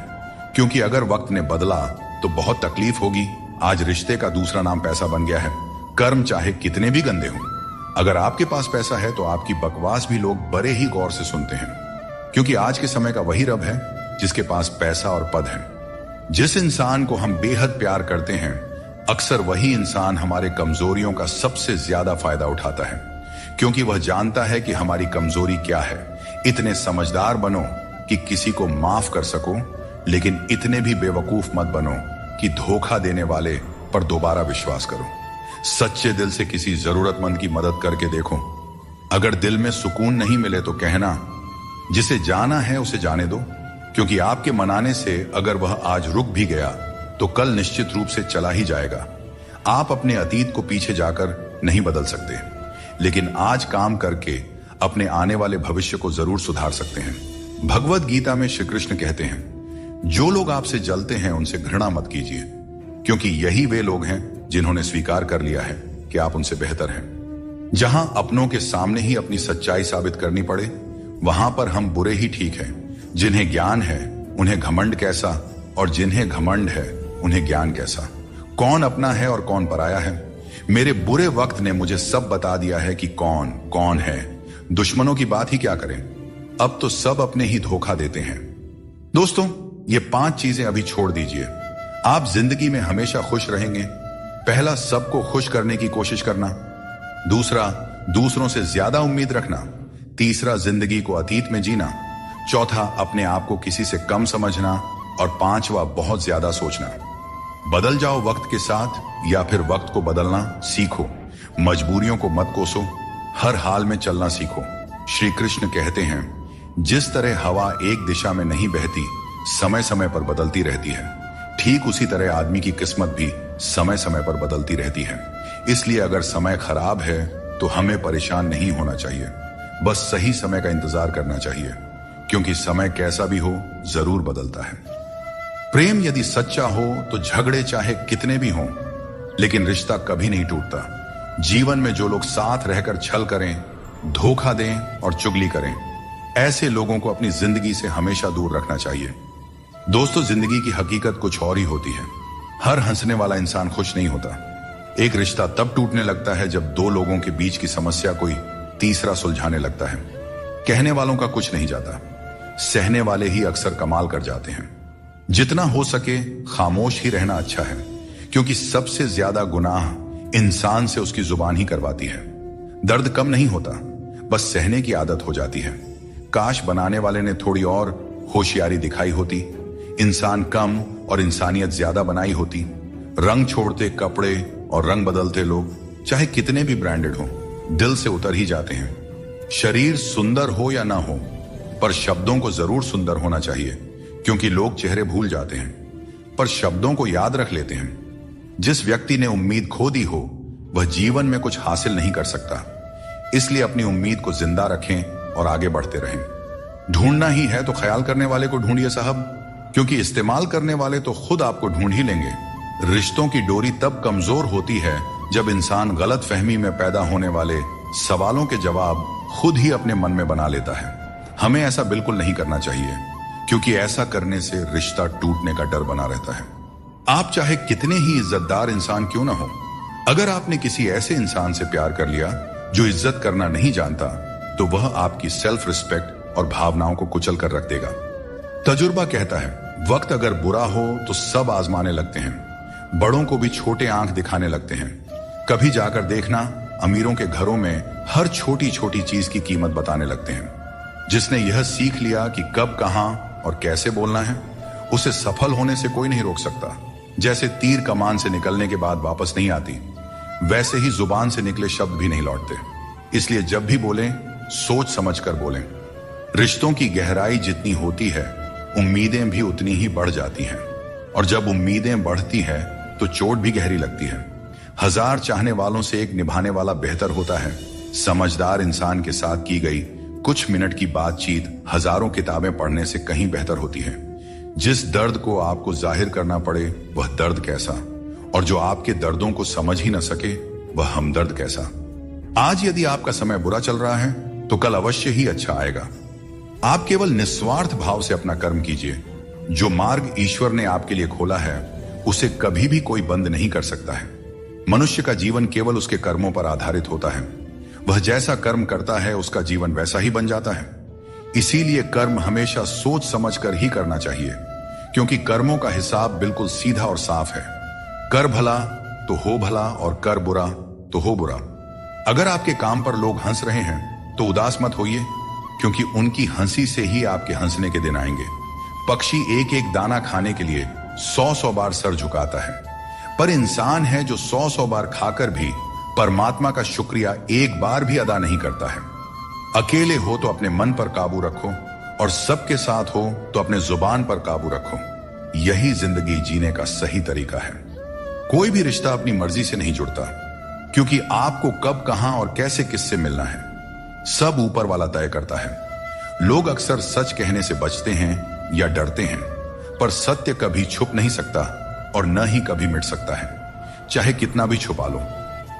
क्योंकि अगर वक्त ने बदला तो बहुत तकलीफ होगी। आज रिश्ते का दूसरा नाम पैसा बन गया है। कर्म चाहे कितने भी गंदे हों, अगर आपके पास पैसा है तो आपकी बकवास भी लोग बड़े ही गौर से सुनते हैं, क्योंकि आज के समय का वही रब है जिसके पास पैसा और पद है। जिस इंसान को हम बेहद प्यार करते हैं, अक्सर वही इंसान हमारे कमजोरियों का सबसे ज्यादा फायदा उठाता है, क्योंकि वह जानता है कि हमारी कमजोरी क्या है। इतने समझदार बनो कि किसी को माफ कर सको, लेकिन इतने भी बेवकूफ मत बनो कि धोखा देने वाले पर दोबारा विश्वास करो। सच्चे दिल से किसी जरूरतमंद की मदद करके देखो। अगर दिल में सुकून नहीं मिले तो कहना, जिसे जाना है उसे जाने दो, क्योंकि आपके मनाने से अगर वह आज रुक भी गया तो कल निश्चित रूप से चला ही जाएगा। आप अपने अतीत को पीछे जाकर नहीं बदल सकते, लेकिन आज काम करके अपने आने वाले भविष्य को जरूर सुधार सकते हैं। भगवत गीता में श्री कृष्ण कहते हैं, जो लोग आपसे जलते हैं उनसे घृणा मत कीजिए, क्योंकि यही वे लोग हैं जिन्होंने स्वीकार कर लिया है कि आप उनसे बेहतर हैं। जहां अपनों के सामने ही अपनी सच्चाई साबित करनी पड़े, वहां पर हम बुरे ही ठीक हैं। जिन्हें ज्ञान है उन्हें घमंड कैसा, और जिन्हें घमंड है उन्हें ज्ञान कैसा। कौन अपना है और कौन पराया है। मेरे बुरे वक्त ने मुझे सब बता दिया है कि कौन कौन है। दुश्मनों की बात ही क्या करें, अब तो सब अपने ही धोखा देते हैं। दोस्तों, ये 5 चीजें अभी छोड़ दीजिए, आप जिंदगी में हमेशा खुश रहेंगे। पहला, सबको खुश करने की कोशिश करना। दूसरा, दूसरों से ज्यादा उम्मीद रखना। तीसरा, जिंदगी को अतीत में जीना। चौथा, अपने आप को किसी से कम समझना। और पांचवा, बहुत ज्यादा सोचना। बदल जाओ वक्त के साथ, या फिर वक्त को बदलना सीखो। मजबूरियों को मत कोसो, हर हाल में चलना सीखो। श्री कृष्ण कहते हैं, जिस तरह हवा एक दिशा में नहीं बहती, समय समय पर बदलती रहती है, ठीक उसी तरह आदमी की किस्मत भी समय समय पर बदलती रहती है। इसलिए अगर समय खराब है तो हमें परेशान नहीं होना चाहिए, बस सही समय का इंतजार करना चाहिए, क्योंकि समय कैसा भी हो जरूर बदलता है। प्रेम यदि सच्चा हो तो झगड़े चाहे कितने भी हों, लेकिन रिश्ता कभी नहीं टूटता। जीवन में जो लोग साथ रहकर छल करें, धोखा दें और चुगली करें, ऐसे लोगों को अपनी जिंदगी से हमेशा दूर रखना चाहिए। दोस्तों, जिंदगी की हकीकत कुछ और ही होती है। हर हंसने वाला इंसान खुश नहीं होता। एक रिश्ता तब टूटने लगता है जब 2 लोगों के बीच की समस्या कोई तीसरा सुलझाने लगता है। कहने वालों का कुछ नहीं जाता, सहने वाले ही अक्सर कमाल कर जाते हैं। जितना हो सके खामोश ही रहना अच्छा है, क्योंकि सबसे ज्यादा गुनाह इंसान से उसकी जुबान ही करवाती है। दर्द कम नहीं होता, बस सहने की आदत हो जाती है। काश बनाने वाले ने थोड़ी और होशियारी दिखाई होती, इंसान कम और इंसानियत ज्यादा बनाई होती। रंग छोड़ते कपड़े और रंग बदलते लोग चाहे कितने भी ब्रांडेड हो, दिल से उतर ही जाते हैं। शरीर सुंदर हो या ना हो, पर शब्दों को जरूर सुंदर होना चाहिए, क्योंकि लोग चेहरे भूल जाते हैं पर शब्दों को याद रख लेते हैं। जिस व्यक्ति ने उम्मीद खो दी हो, वह जीवन में कुछ हासिल नहीं कर सकता। इसलिए अपनी उम्मीद को जिंदा रखें और आगे बढ़ते रहें। ढूंढना ही है तो ख्याल करने वाले को ढूंढिए साहब, क्योंकि इस्तेमाल करने वाले तो खुद आपको ढूंढ ही लेंगे। रिश्तों की डोरी तब कमजोर होती है जब इंसान गलत फहमी में पैदा होने वाले सवालों के जवाब खुद ही अपने मन में बना लेता है। हमें ऐसा बिल्कुल नहीं करना चाहिए, क्योंकि ऐसा करने से रिश्ता टूटने का डर बना रहता है। आप चाहे कितने ही इज्जतदार इंसान क्यों ना हो, अगर आपने किसी ऐसे इंसान से प्यार कर लिया जो इज्जत करना नहीं जानता, तो वह आपकी सेल्फ रिस्पेक्ट और भावनाओं को कुचल कर रख देगा। तजुर्बा कहता है, वक्त अगर बुरा हो तो सब आजमाने लगते हैं, बड़ों को भी छोटे आंख दिखाने लगते हैं। कभी जाकर देखना, अमीरों के घरों में हर छोटी छोटी चीज की कीमत बताने लगते हैं। जिसने यह सीख लिया कि कब, कहां और कैसे बोलना है, उसे सफल होने से कोई नहीं रोक सकता। जैसे तीर कमान से निकलने के बाद वापस नहीं आती, वैसे ही जुबान से निकले शब्द भी नहीं लौटते। इसलिए जब भी बोलें, सोच समझ कर बोलें। रिश्तों की गहराई जितनी होती है, उम्मीदें भी उतनी ही बढ़ जाती हैं, और जब उम्मीदें बढ़ती हैं तो चोट भी गहरी लगती है। 1000 चाहने वालों से एक निभाने वाला बेहतर होता है। समझदार इंसान के साथ की गई कुछ मिनट की बातचीत हजारों किताबें पढ़ने से कहीं बेहतर होती है। जिस दर्द को आपको जाहिर करना पड़े वह दर्द कैसा, और जो आपके दर्दों को समझ ही न सके वह हमदर्द कैसा। आज यदि आपका समय बुरा चल रहा है तो कल अवश्य ही अच्छा आएगा। आप केवल निस्वार्थ भाव से अपना कर्म कीजिए। जो मार्ग ईश्वर ने आपके लिए खोला है उसे कभी भी कोई बंद नहीं कर सकता है। मनुष्य का जीवन केवल उसके कर्मों पर आधारित होता है। वह जैसा कर्म करता है उसका जीवन वैसा ही बन जाता है। इसीलिए कर्म हमेशा सोच समझ कर ही करना चाहिए, क्योंकि कर्मों का हिसाब बिल्कुल सीधा और साफ है। कर भला तो हो भला और कर बुरा तो हो बुरा। अगर आपके काम पर लोग हंस रहे हैं तो उदास मत होइए, क्योंकि उनकी हंसी से ही आपके हंसने के दिन आएंगे। पक्षी एक एक दाना खाने के लिए 100 बार सर झुकाता है, पर इंसान है जो 100 बार खाकर भी परमात्मा का शुक्रिया एक बार भी अदा नहीं करता है। अकेले हो तो अपने मन पर काबू रखो, और सबके साथ हो तो अपने जुबान पर काबू रखो। यही जिंदगी जीने का सही तरीका है। कोई भी रिश्ता अपनी मर्जी से नहीं जुड़ता, क्योंकि आपको कब, कहां और कैसे किससे मिलना है सब ऊपर वाला तय करता है। लोग अक्सर सच कहने से बचते हैं या डरते हैं, पर सत्य कभी छुप नहीं सकता और न ही कभी मिट सकता है। चाहे कितना भी छुपा लो,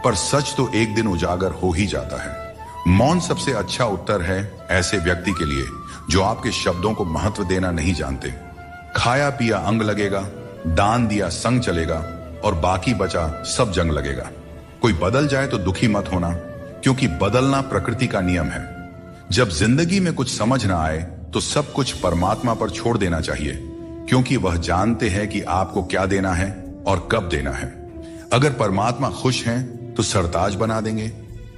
पर सच तो एक दिन उजागर हो ही जाता है। मौन सबसे अच्छा उत्तर है ऐसे व्यक्ति के लिए जो आपके शब्दों को महत्व देना नहीं जानते। खाया पिया अंग लगेगा, दान दिया संग चलेगा, और बाकी बचा सब जंग लगेगा। कोई बदल जाए तो दुखी मत होना, क्योंकि बदलना प्रकृति का नियम है। जब जिंदगी में कुछ समझ ना आए तो सब कुछ परमात्मा पर छोड़ देना चाहिए, क्योंकि वह जानते हैं कि आपको क्या देना है और कब देना है। अगर परमात्मा खुश हैं तो सरताज बना देंगे,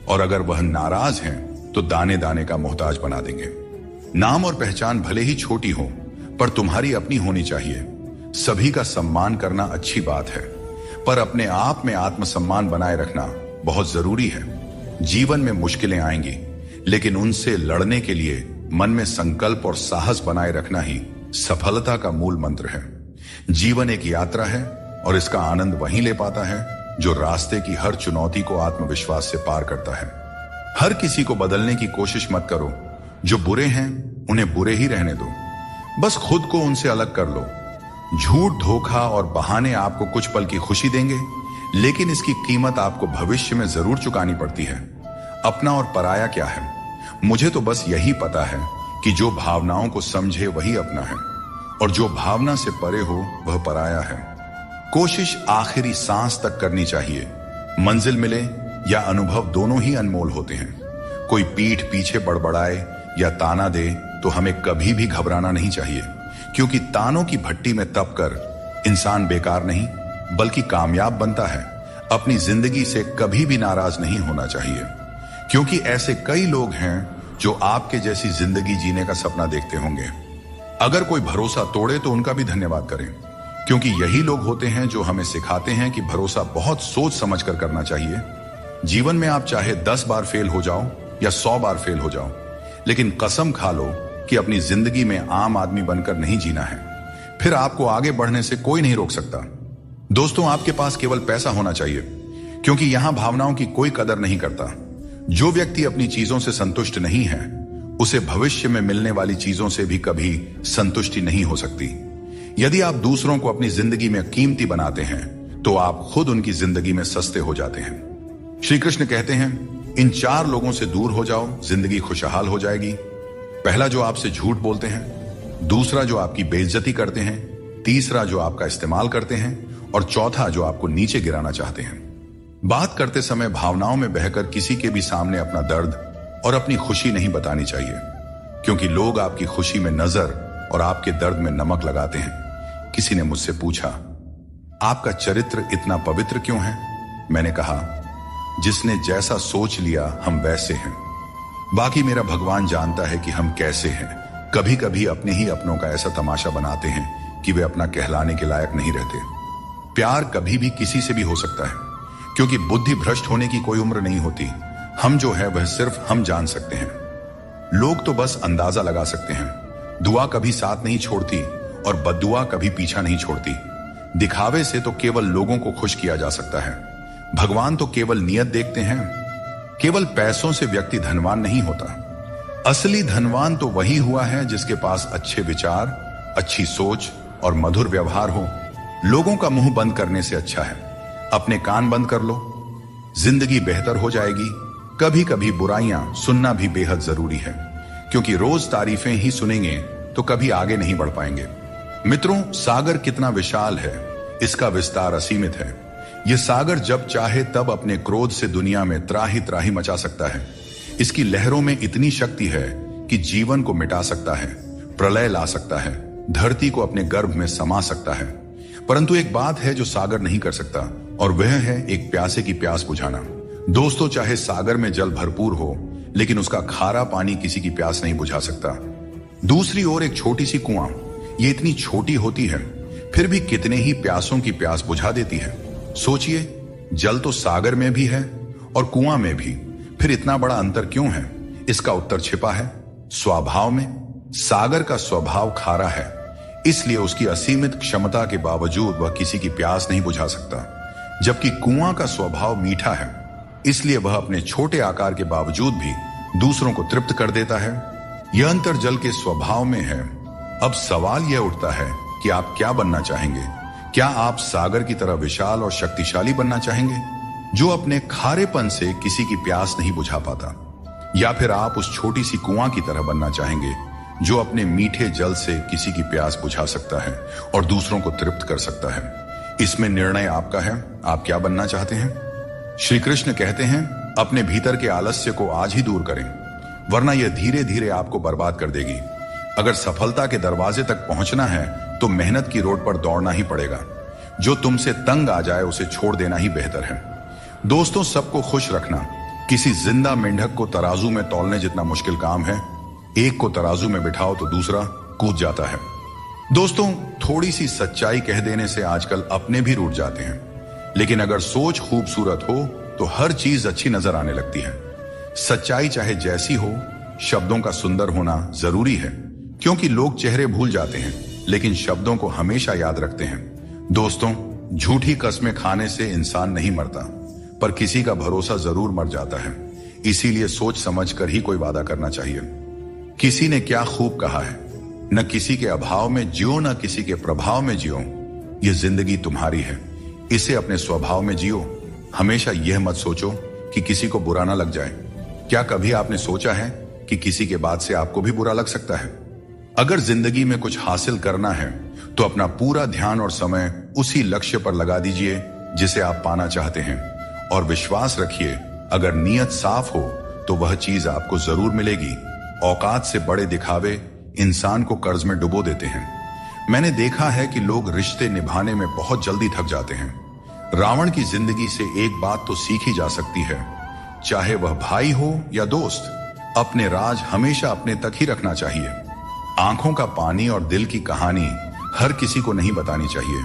और अगर वह नाराज हैं तो दाने दाने का मोहताज बना देंगे। नाम और पहचान भले ही छोटी हो, पर तुम्हारी अपनी होनी चाहिए। सभी का सम्मान करना अच्छी बात है, पर अपने आप में आत्मसम्मान बनाए रखना बहुत जरूरी है। जीवन में मुश्किलें आएंगी, लेकिन उनसे लड़ने के लिए मन में संकल्प और साहस बनाए रखना ही सफलता का मूल मंत्र है। जीवन एक यात्रा है, और इसका आनंद वहीं ले पाता है जो रास्ते की हर चुनौती को आत्मविश्वास से पार करता है। हर किसी को बदलने की कोशिश मत करो। जो बुरे हैं उन्हें बुरे ही रहने दो, बस खुद को उनसे अलग कर लो। झूठ, धोखा और बहाने आपको कुछ पल की खुशी देंगे, लेकिन इसकी कीमत आपको भविष्य में जरूर चुकानी पड़ती है। अपना और पराया क्या है? मुझे तो बस यही पता है कि जो भावनाओं को समझे वही अपना है, और जो भावना से परे हो वह पराया है। कोशिश आखिरी सांस तक करनी चाहिए। मंजिल मिले या अनुभव दोनों ही अनमोल होते हैं। कोई पीठ पीछे बड़बड़ाए या ताना दे तो हमें कभी भी घबराना नहीं चाहिए, क्योंकि तानों की भट्टी में तप कर इंसान बेकार नहीं बल्कि कामयाब बनता है। अपनी जिंदगी से कभी भी नाराज नहीं होना चाहिए, क्योंकि ऐसे कई लोग हैं जो आपके जैसी जिंदगी जीने का सपना देखते होंगे। अगर कोई भरोसा तोड़े तो उनका भी धन्यवाद करें, क्योंकि यही लोग होते हैं जो हमें सिखाते हैं कि भरोसा बहुत सोच समझ कर करना चाहिए। जीवन में आप चाहे 10 बार फेल हो जाओ या 100 बार फेल हो जाओ, लेकिन कसम खा लो कि अपनी जिंदगी में आम आदमी बनकर नहीं जीना है। फिर आपको आगे बढ़ने से कोई नहीं रोक सकता। दोस्तों, आपके पास केवल पैसा होना चाहिए, क्योंकि यहां भावनाओं की कोई कदर नहीं करता। जो व्यक्ति अपनी चीजों से संतुष्ट नहीं है, उसे भविष्य में मिलने वाली चीजों से भी कभी संतुष्टि नहीं हो सकती। यदि आप दूसरों को अपनी जिंदगी में कीमती बनाते हैं, तो आप खुद उनकी जिंदगी में सस्ते हो जाते हैं। श्री कृष्ण कहते हैं, इन 4 लोगों से दूर हो जाओ, जिंदगी खुशहाल हो जाएगी। पहला, जो आपसे झूठ बोलते हैं। दूसरा, जो आपकी बेइज्जती करते हैं। तीसरा, जो आपका इस्तेमाल करते हैं। और चौथा, जो आपको नीचे गिराना चाहते हैं। बात करते समय भावनाओं में बहकर किसी के भी सामने अपना दर्द और अपनी खुशी नहीं बतानी चाहिए, क्योंकि लोग आपकी खुशी में नजर और आपके दर्द में नमक लगाते हैं। किसी ने मुझसे पूछा, आपका चरित्र इतना पवित्र क्यों है? मैंने कहा, जिसने जैसा सोच लिया हम वैसे हैं। बाकी मेरा भगवान जानता है कि हम कैसे हैं। कभी कभी अपने ही अपनों का ऐसा तमाशा बनाते हैं कि वे अपना कहलाने के लायक नहीं रहते। प्यार कभी भी किसी से भी हो सकता है, क्योंकि बुद्धि भ्रष्ट होने की कोई उम्र नहीं होती। हम जो है वह सिर्फ हम जान सकते हैं। लोग तो बस अंदाजा लगा सकते हैं। दुआ कभी साथ नहीं छोड़ती और बद्दुआ कभी पीछा नहीं छोड़ती। दिखावे से तो केवल लोगों को खुश किया जा सकता है। भगवान तो केवल नियत देखते हैं। केवल पैसों से व्यक्ति धनवान नहीं होता। असली धनवान तो वही हुआ है जिसके पास अच्छे विचार, अच्छी सोच और मधुर व्यवहार हो। लोगों का मुंह बंद करने से अच्छा है अपने कान बंद कर लो। जिंदगी बेहतर हो जाएगी। कभी कभी बुराइयां सुनना भी बेहद जरूरी है, क्योंकि रोज तारीफें ही सुनेंगे तो कभी आगे नहीं बढ़ पाएंगे। मित्रों, सागर कितना विशाल है, इसका विस्तार असीमित है। यह सागर जब चाहे तब अपने क्रोध से दुनिया में त्राही त्राही मचा सकता है। इसकी लहरों में इतनी शक्ति है कि जीवन को मिटा सकता है, प्रलय ला सकता है, धरती को अपने गर्भ में समा सकता है। परंतु एक बात है जो सागर नहीं कर सकता, और वह है एक प्यासे की प्यास बुझाना। दोस्तों, चाहे सागर में जल भरपूर हो, लेकिन उसका खारा पानी किसी की प्यास नहीं बुझा सकता। दूसरी ओर एक छोटी सी कुआं, ये इतनी छोटी होती है फिर भी कितने ही प्यासों की प्यास बुझा देती है। सोचिए, जल तो सागर में भी है और कुआं में भी, फिर इतना बड़ा अंतर क्यों है? इसका उत्तर छिपा है स्वभाव में। सागर का स्वभाव खारा है, इसलिए उसकी असीमित क्षमता के बावजूद वह किसी की प्यास नहीं बुझा सकता। जबकि कुआं का स्वभाव मीठा है, इसलिए वह अपने छोटे आकार के बावजूद भी दूसरों को तृप्त कर देता है। यह अंतर जल के स्वभाव में है। अब सवाल यह उठता है कि आप क्या बनना चाहेंगे? क्या आप सागर की तरह विशाल और शक्तिशाली बनना चाहेंगे, जो अपने खारेपन से किसी की प्यास नहीं बुझा पाता? या फिर आप उस छोटी सी कुआं की तरह बनना चाहेंगे, जो अपने मीठे जल से किसी की प्यास बुझा सकता है और दूसरों को तृप्त कर सकता है? इसमें निर्णय आपका है। आप क्या बनना चाहते हैं? श्री कृष्ण कहते हैं, अपने भीतर के आलस्य को आज ही दूर करें, वरना यह धीरे धीरे आपको बर्बाद कर देगी। अगर सफलता के दरवाजे तक पहुंचना है तो मेहनत की रोड पर दौड़ना ही पड़ेगा। जो तुमसे तंग आ जाए उसे छोड़ देना ही बेहतर है। दोस्तों, सबको खुश रखना किसी जिंदा मेंढक को तराजू में तौलने जितना मुश्किल काम है। एक को तराजू में बिठाओ तो दूसरा कूद जाता है। दोस्तों, थोड़ी सी सच्चाई कह देने से आजकल अपने भी रूठ जाते हैं, लेकिन अगर सोच खूबसूरत हो तो हर चीज अच्छी नजर आने लगती है। सच्चाई चाहे जैसी हो, शब्दों का सुंदर होना जरूरी है, क्योंकि लोग चेहरे भूल जाते हैं लेकिन शब्दों को हमेशा याद रखते हैं। दोस्तों, झूठी कस्में खाने से इंसान नहीं मरता, पर किसी का भरोसा जरूर मर जाता है। इसीलिए सोच समझ कर ही कोई वादा करना चाहिए। किसी ने क्या खूब कहा है, न किसी के अभाव में जियो, न किसी के प्रभाव में जियो। यह जिंदगी तुम्हारी है, इसे अपने स्वभाव में जियो। हमेशा यह मत सोचो कि किसी को बुरा ना लग जाए। क्या कभी आपने सोचा है कि किसी के बात से आपको भी बुरा लग सकता है? अगर जिंदगी में कुछ हासिल करना है तो अपना पूरा ध्यान और समय उसी लक्ष्य पर लगा दीजिए जिसे आप पाना चाहते हैं, और विश्वास रखिए, अगर नीयत साफ हो तो वह चीज आपको जरूर मिलेगी। औकात से बड़े दिखावे इंसान को कर्ज में डुबो देते हैं। मैंने देखा है कि लोग रिश्ते निभाने में बहुत जल्दी थक जाते हैं। रावण की जिंदगी से एक बात तो सीखी जा सकती है, चाहे वह भाई हो या दोस्त, अपने राज हमेशा अपने तक ही रखना चाहिए। आंखों का पानी और दिल की कहानी हर किसी को नहीं बतानी चाहिए,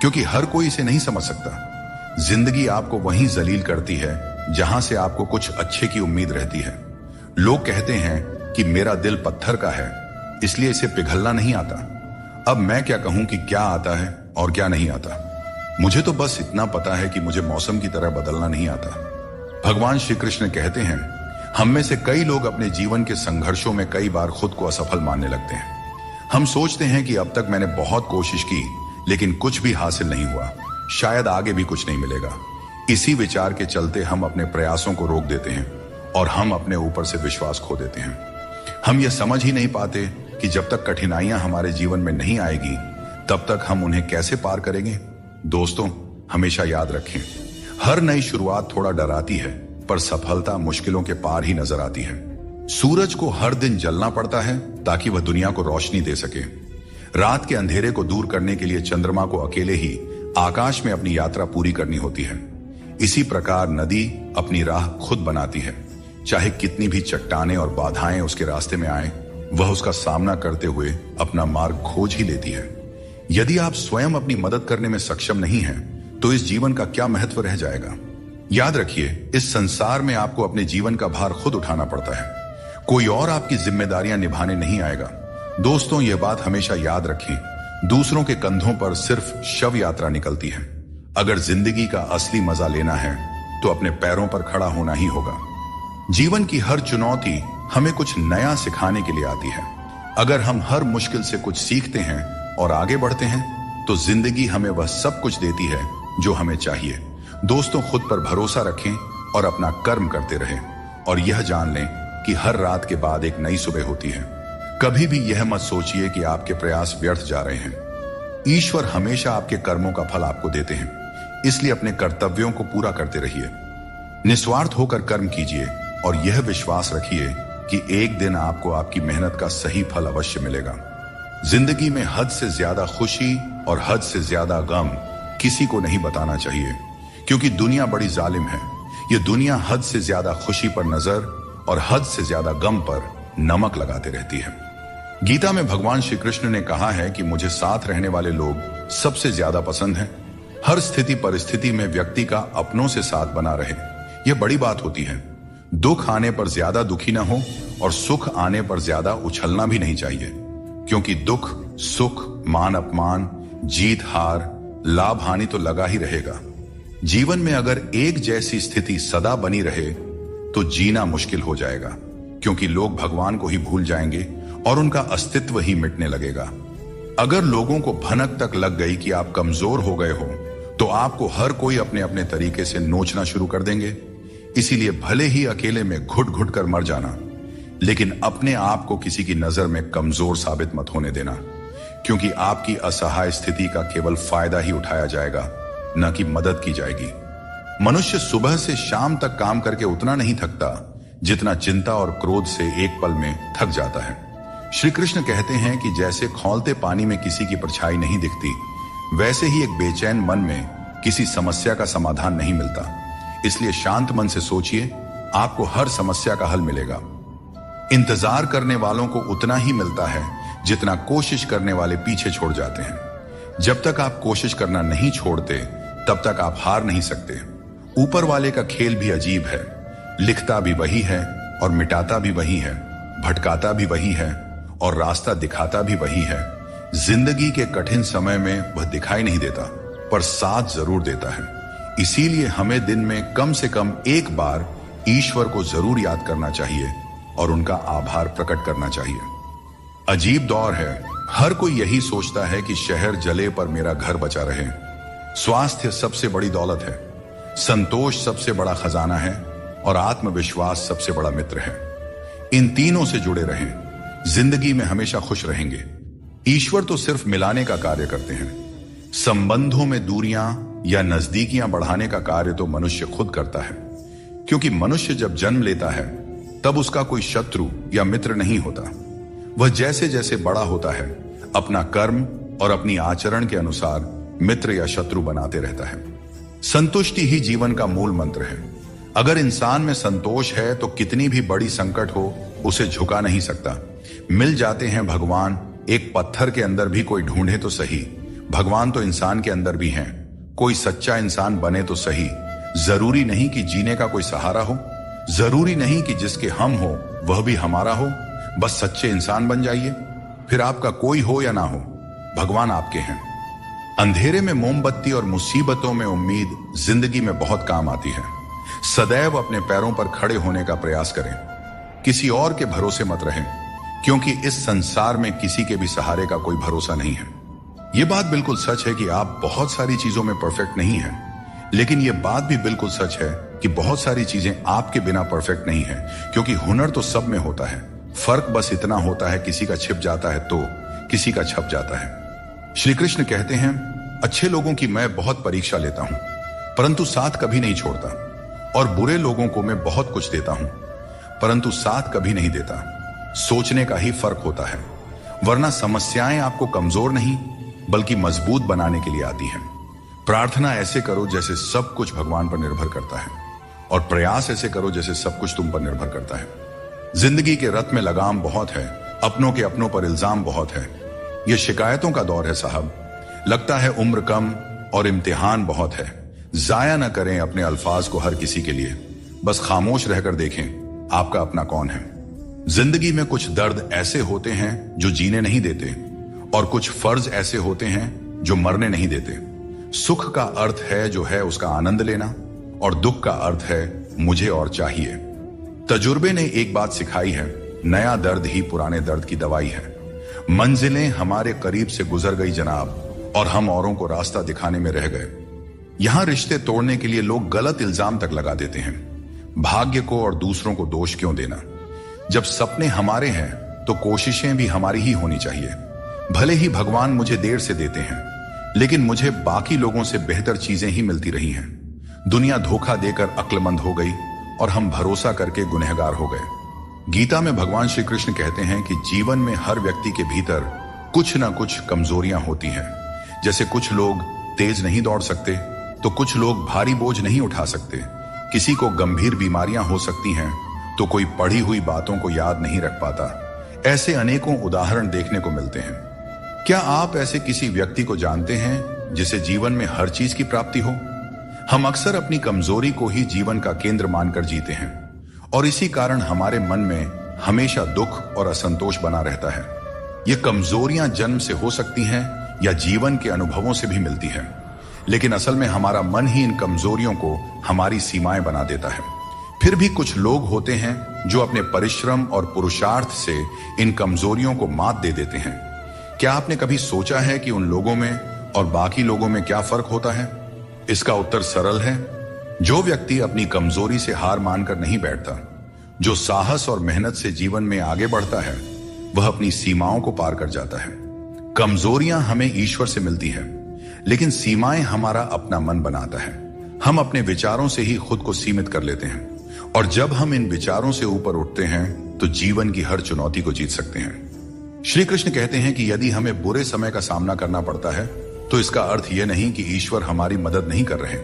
क्योंकि हर कोई इसे नहीं समझ सकता। जिंदगी आपको वहीं जलील करती है जहां से आपको कुछ अच्छे की उम्मीद रहती है। लोग कहते हैं कि मेरा दिल पत्थर का है, इसलिए इसे पिघलना नहीं आता। अब मैं क्या कहूं कि क्या आता है और क्या नहीं आता। मुझे तो बस इतना पता है कि मुझे मौसम की तरह बदलना नहीं आता। भगवान श्री कृष्ण कहते हैं, हम में से कई लोग अपने जीवन के संघर्षों में कई बार खुद को असफल मानने लगते हैं। हम सोचते हैं कि अब तक मैंने बहुत कोशिश की लेकिन कुछ भी हासिल नहीं हुआ, शायद आगे भी कुछ नहीं मिलेगा। इसी विचार के चलते हम अपने प्रयासों को रोक देते हैं और हम अपने ऊपर से विश्वास खो देते हैं। हम यह समझ ही नहीं पाते कि जब तक कठिनाइयां हमारे जीवन में नहीं आएगी तब तक हम उन्हें कैसे पार करेंगे। दोस्तों, हमेशा याद रखें, हर नई शुरुआत थोड़ा डराती है, पर सफलता मुश्किलों के पार ही नजर आती है। सूरज को हर दिन जलना पड़ता है ताकि वह दुनिया को रोशनी दे सके। रात के अंधेरे को दूर करने के लिए चंद्रमा को अकेले ही आकाश में अपनी यात्रा पूरी करनी होती है। इसी प्रकार नदी अपनी राह खुद बनाती है। चाहे कितनी भी चट्टानें और बाधाएं उसके रास्ते में आए, वह उसका सामना करते हुए अपना मार्ग खोज ही लेती है। यदि आप स्वयं अपनी मदद करने में सक्षम नहीं हैं, तो इस जीवन का क्या महत्व रह जाएगा। याद रखिए, इस संसार में आपको अपने जीवन का भार खुद उठाना पड़ता है, कोई और आपकी जिम्मेदारियां निभाने नहीं आएगा। दोस्तों, यह बात हमेशा याद रखें, दूसरों के कंधों पर सिर्फ शव यात्रा निकलती है। अगर जिंदगी का असली मजा लेना है तो अपने पैरों पर खड़ा होना ही होगा। जीवन की हर चुनौती हमें कुछ नया सिखाने के लिए आती है। अगर हम हर मुश्किल से कुछ सीखते हैं और आगे बढ़ते हैं तो जिंदगी हमें वह सब कुछ देती है जो हमें चाहिए। दोस्तों, खुद पर भरोसा रखें और अपना कर्म करते रहें और यह जान लें कि हर रात के बाद एक नई सुबह होती है। कभी भी यह मत सोचिए कि आपके प्रयास व्यर्थ जा रहे हैं। ईश्वर हमेशा आपके कर्मों का फल आपको देते हैं, इसलिए अपने कर्तव्यों को पूरा करते रहिए। निस्वार्थ होकर कर्म कीजिए और यह विश्वास रखिए कि एक दिन आपको आपकी मेहनत का सही फल अवश्य मिलेगा। जिंदगी में हद से ज्यादा खुशी और हद से ज्यादा गम किसी को नहीं बताना चाहिए, क्योंकि दुनिया बड़ी जालिम है। यह दुनिया हद से ज्यादा खुशी पर नजर और हद से ज्यादा गम पर नमक लगाते रहती है। गीता में भगवान श्री कृष्ण ने कहा है कि मुझे साथ रहने वाले लोग सबसे ज्यादा पसंद हैं। हर स्थिति परिस्थिति में व्यक्ति का अपनों से साथ बना रहे, यह बड़ी बात होती है। दुख आने पर ज्यादा दुखी ना हो और सुख आने पर ज्यादा उछलना भी नहीं चाहिए, क्योंकि दुख सुख मान अपमान जीत हार लाभ हानि तो लगा ही रहेगा। जीवन में अगर एक जैसी स्थिति सदा बनी रहे तो जीना मुश्किल हो जाएगा, क्योंकि लोग भगवान को ही भूल जाएंगे और उनका अस्तित्व ही मिटने लगेगा। अगर लोगों को भनक तक लग गई कि आप कमजोर हो गए हो तो आपको हर कोई अपने अपने तरीके से नोचना शुरू कर देंगे। इसीलिए भले ही अकेले में घुट घुट कर मर जाना, लेकिन अपने आप को किसी की नजर में कमजोर साबित मत होने देना, क्योंकि आपकी असहाय स्थिति का केवल फायदा ही उठाया जाएगा, न कि मदद की जाएगी। मनुष्य सुबह से शाम तक काम करके उतना नहीं थकता जितना चिंता और क्रोध से एक पल में थक जाता है। श्री कृष्ण कहते हैं कि जैसे खौलते पानी में किसी की परछाई नहीं दिखती, वैसे ही एक बेचैन मन में किसी समस्या का समाधान नहीं मिलता। इसलिए शांत मन से सोचिए, आपको हर समस्या का हल मिलेगा। इंतजार करने वालों को उतना ही मिलता है जितना कोशिश करने वाले पीछे छोड़ जाते हैं। जब तक आप कोशिश करना नहीं छोड़ते तब तक आप हार नहीं सकते। ऊपर वाले का खेल भी अजीब है, लिखता भी वही है और मिटाता भी वही है, भटकाता भी वही है और रास्ता दिखाता भी वही है। जिंदगी के कठिन समय में वह दिखाई नहीं देता, पर साथ जरूर देता है। इसीलिए हमें दिन में कम से कम एक बार ईश्वर को जरूर याद करना चाहिए और उनका आभार प्रकट करना चाहिए। अजीब दौर है, हर कोई यही सोचता है कि शहर जले पर मेरा घर बचा रहे। स्वास्थ्य सबसे बड़ी दौलत है, संतोष सबसे बड़ा खजाना है और आत्मविश्वास सबसे बड़ा मित्र है। इन तीनों से जुड़े रहें, जिंदगी में हमेशा खुश रहेंगे। ईश्वर तो सिर्फ मिलाने का कार्य करते हैं। संबंधों में दूरियां या नजदीकियां बढ़ाने का कार्य तो मनुष्य खुद करता है, क्योंकि मनुष्य जब जन्म लेता है तब उसका कोई शत्रु या मित्र नहीं होता। वह जैसे जैसे बड़ा होता है अपना कर्म और अपनी आचरण के अनुसार मित्र या शत्रु बनाते रहता है। संतुष्टि ही जीवन का मूल मंत्र है। अगर इंसान में संतोष है तो कितनी भी बड़ी संकट हो उसे झुका नहीं सकता। मिल जाते हैं भगवान, एक पत्थर के अंदर भी कोई ढूंढे तो सही। भगवान तो इंसान के अंदर भी हैं। कोई सच्चा इंसान बने तो सही। जरूरी नहीं कि जीने का कोई सहारा हो, जरूरी नहीं कि जिसके हम हो वह भी हमारा हो। बस सच्चे इंसान बन जाइए, फिर आपका कोई हो या ना हो, भगवान आपके हैं। अंधेरे में मोमबत्ती और मुसीबतों में उम्मीद जिंदगी में बहुत काम आती है। सदैव अपने पैरों पर खड़े होने का प्रयास करें, किसी और के भरोसे मत रहें, क्योंकि इस संसार में किसी के भी सहारे का कोई भरोसा नहीं है। यह बात बिल्कुल सच है कि आप बहुत सारी चीजों में परफेक्ट नहीं हैं, लेकिन यह बात भी बिल्कुल सच है कि बहुत सारी चीजें आपके बिना परफेक्ट नहीं है, क्योंकि हुनर तो सब में होता है। फर्क बस इतना होता है, किसी का छिप जाता है तो किसी का छप जाता है। श्री कृष्ण कहते हैं, अच्छे लोगों की मैं बहुत परीक्षा लेता हूं, परंतु साथ कभी नहीं छोड़ता, और बुरे लोगों को मैं बहुत कुछ देता हूं, परंतु साथ कभी नहीं देता। सोचने का ही फर्क होता है, वरना समस्याएं आपको कमजोर नहीं बल्कि मजबूत बनाने के लिए आती हैं। प्रार्थना ऐसे करो जैसे सब कुछ भगवान पर निर्भर करता है, और प्रयास ऐसे करो जैसे सब कुछ तुम पर निर्भर करता है। जिंदगी के रथ में लगाम बहुत है, अपनों के अपनों पर इल्जाम बहुत है। यह शिकायतों का दौर है साहब। लगता है उम्र कम और इम्तिहान बहुत है। जाया न करें अपने अल्फाज को हर किसी के लिए, बस खामोश रहकर देखें आपका अपना कौन है। जिंदगी में कुछ दर्द ऐसे होते हैं जो जीने नहीं देते, और कुछ फर्ज ऐसे होते हैं जो मरने नहीं देते। सुख का अर्थ है जो है उसका आनंद लेना, और दुख का अर्थ है मुझे और चाहिए। तजुर्बे ने एक बात सिखाई है, नया दर्द ही पुराने दर्द की दवाई है। मंजिलें हमारे करीब से गुजर गई जनाब, और हम औरों को रास्ता दिखाने में रह गए। यहां रिश्ते तोड़ने के लिए लोग गलत इल्जाम तक लगा देते हैं। भाग्य को और दूसरों को दोष क्यों देना? जब सपने हमारे हैं तो कोशिशें भी हमारी ही होनी चाहिए। भले ही भगवान मुझे देर से देते हैं, लेकिन मुझे बाकी लोगों से बेहतर चीजें ही मिलती रही हैं। दुनिया धोखा देकर अक्लमंद हो गई और हम भरोसा करके गुनहगार हो गए। गीता में भगवान श्री कृष्ण कहते हैं कि जीवन में हर व्यक्ति के भीतर कुछ ना कुछ कमजोरियां होती हैं। जैसे कुछ लोग तेज नहीं दौड़ सकते, तो कुछ लोग भारी बोझ नहीं उठा सकते। किसी को गंभीर बीमारियां हो सकती हैं, तो कोई पढ़ी हुई बातों को याद नहीं रख पाता। ऐसे अनेकों उदाहरण देखने को मिलते हैं। क्या आप ऐसे किसी व्यक्ति को जानते हैं जिसे जीवन में हर चीज की प्राप्ति हो? हम अक्सर अपनी कमजोरी को ही जीवन का केंद्र मानकर जीते हैं, और इसी कारण हमारे मन में हमेशा दुख और असंतोष बना रहता है। ये कमजोरियां जन्म से हो सकती हैं या जीवन के अनुभवों से भी मिलती हैं, लेकिन असल में हमारा मन ही इन कमजोरियों को हमारी सीमाएं बना देता है। फिर भी कुछ लोग होते हैं जो अपने परिश्रम और पुरुषार्थ से इन कमजोरियों को मात दे देते हैं। क्या आपने कभी सोचा है कि उन लोगों में और बाकी लोगों में क्या फर्क होता है? इसका उत्तर सरल है। जो व्यक्ति अपनी कमजोरी से हार मानकर नहीं बैठता, जो साहस और मेहनत से जीवन में आगे बढ़ता है, वह अपनी सीमाओं को पार कर जाता है। कमजोरियां हमें ईश्वर से मिलती है, लेकिन सीमाएं हमारा अपना मन बनाता है। हम अपने विचारों से ही खुद को सीमित कर लेते हैं, और जब हम इन विचारों से ऊपर उठते हैं तो जीवन की हर चुनौती को जीत सकते हैं। श्री कृष्ण कहते हैं कि यदि हमें बुरे समय का सामना करना पड़ता है, तो इसका अर्थ यह नहीं कि ईश्वर हमारी मदद नहीं कर रहे।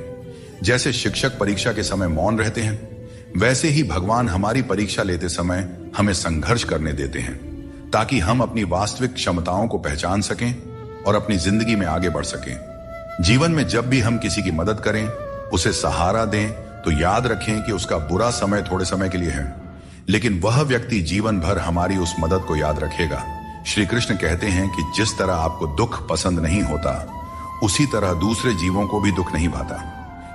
जैसे शिक्षक परीक्षा के समय मौन रहते हैं, वैसे ही भगवान हमारी परीक्षा लेते समय हमें संघर्ष करने देते हैं, ताकि हम अपनी वास्तविक क्षमताओं को पहचान सकें और अपनी जिंदगी में आगे बढ़ सकें। जीवन में जब भी हम किसी की मदद करें, उसे सहारा दें, तो याद रखें कि उसका बुरा समय थोड़े समय के लिए है, लेकिन वह व्यक्ति जीवन भर हमारी उस मदद को याद रखेगा। श्री कृष्ण कहते हैं कि जिस तरह आपको दुख पसंद नहीं होता, उसी तरह दूसरे जीवों को भी दुख नहीं भाता।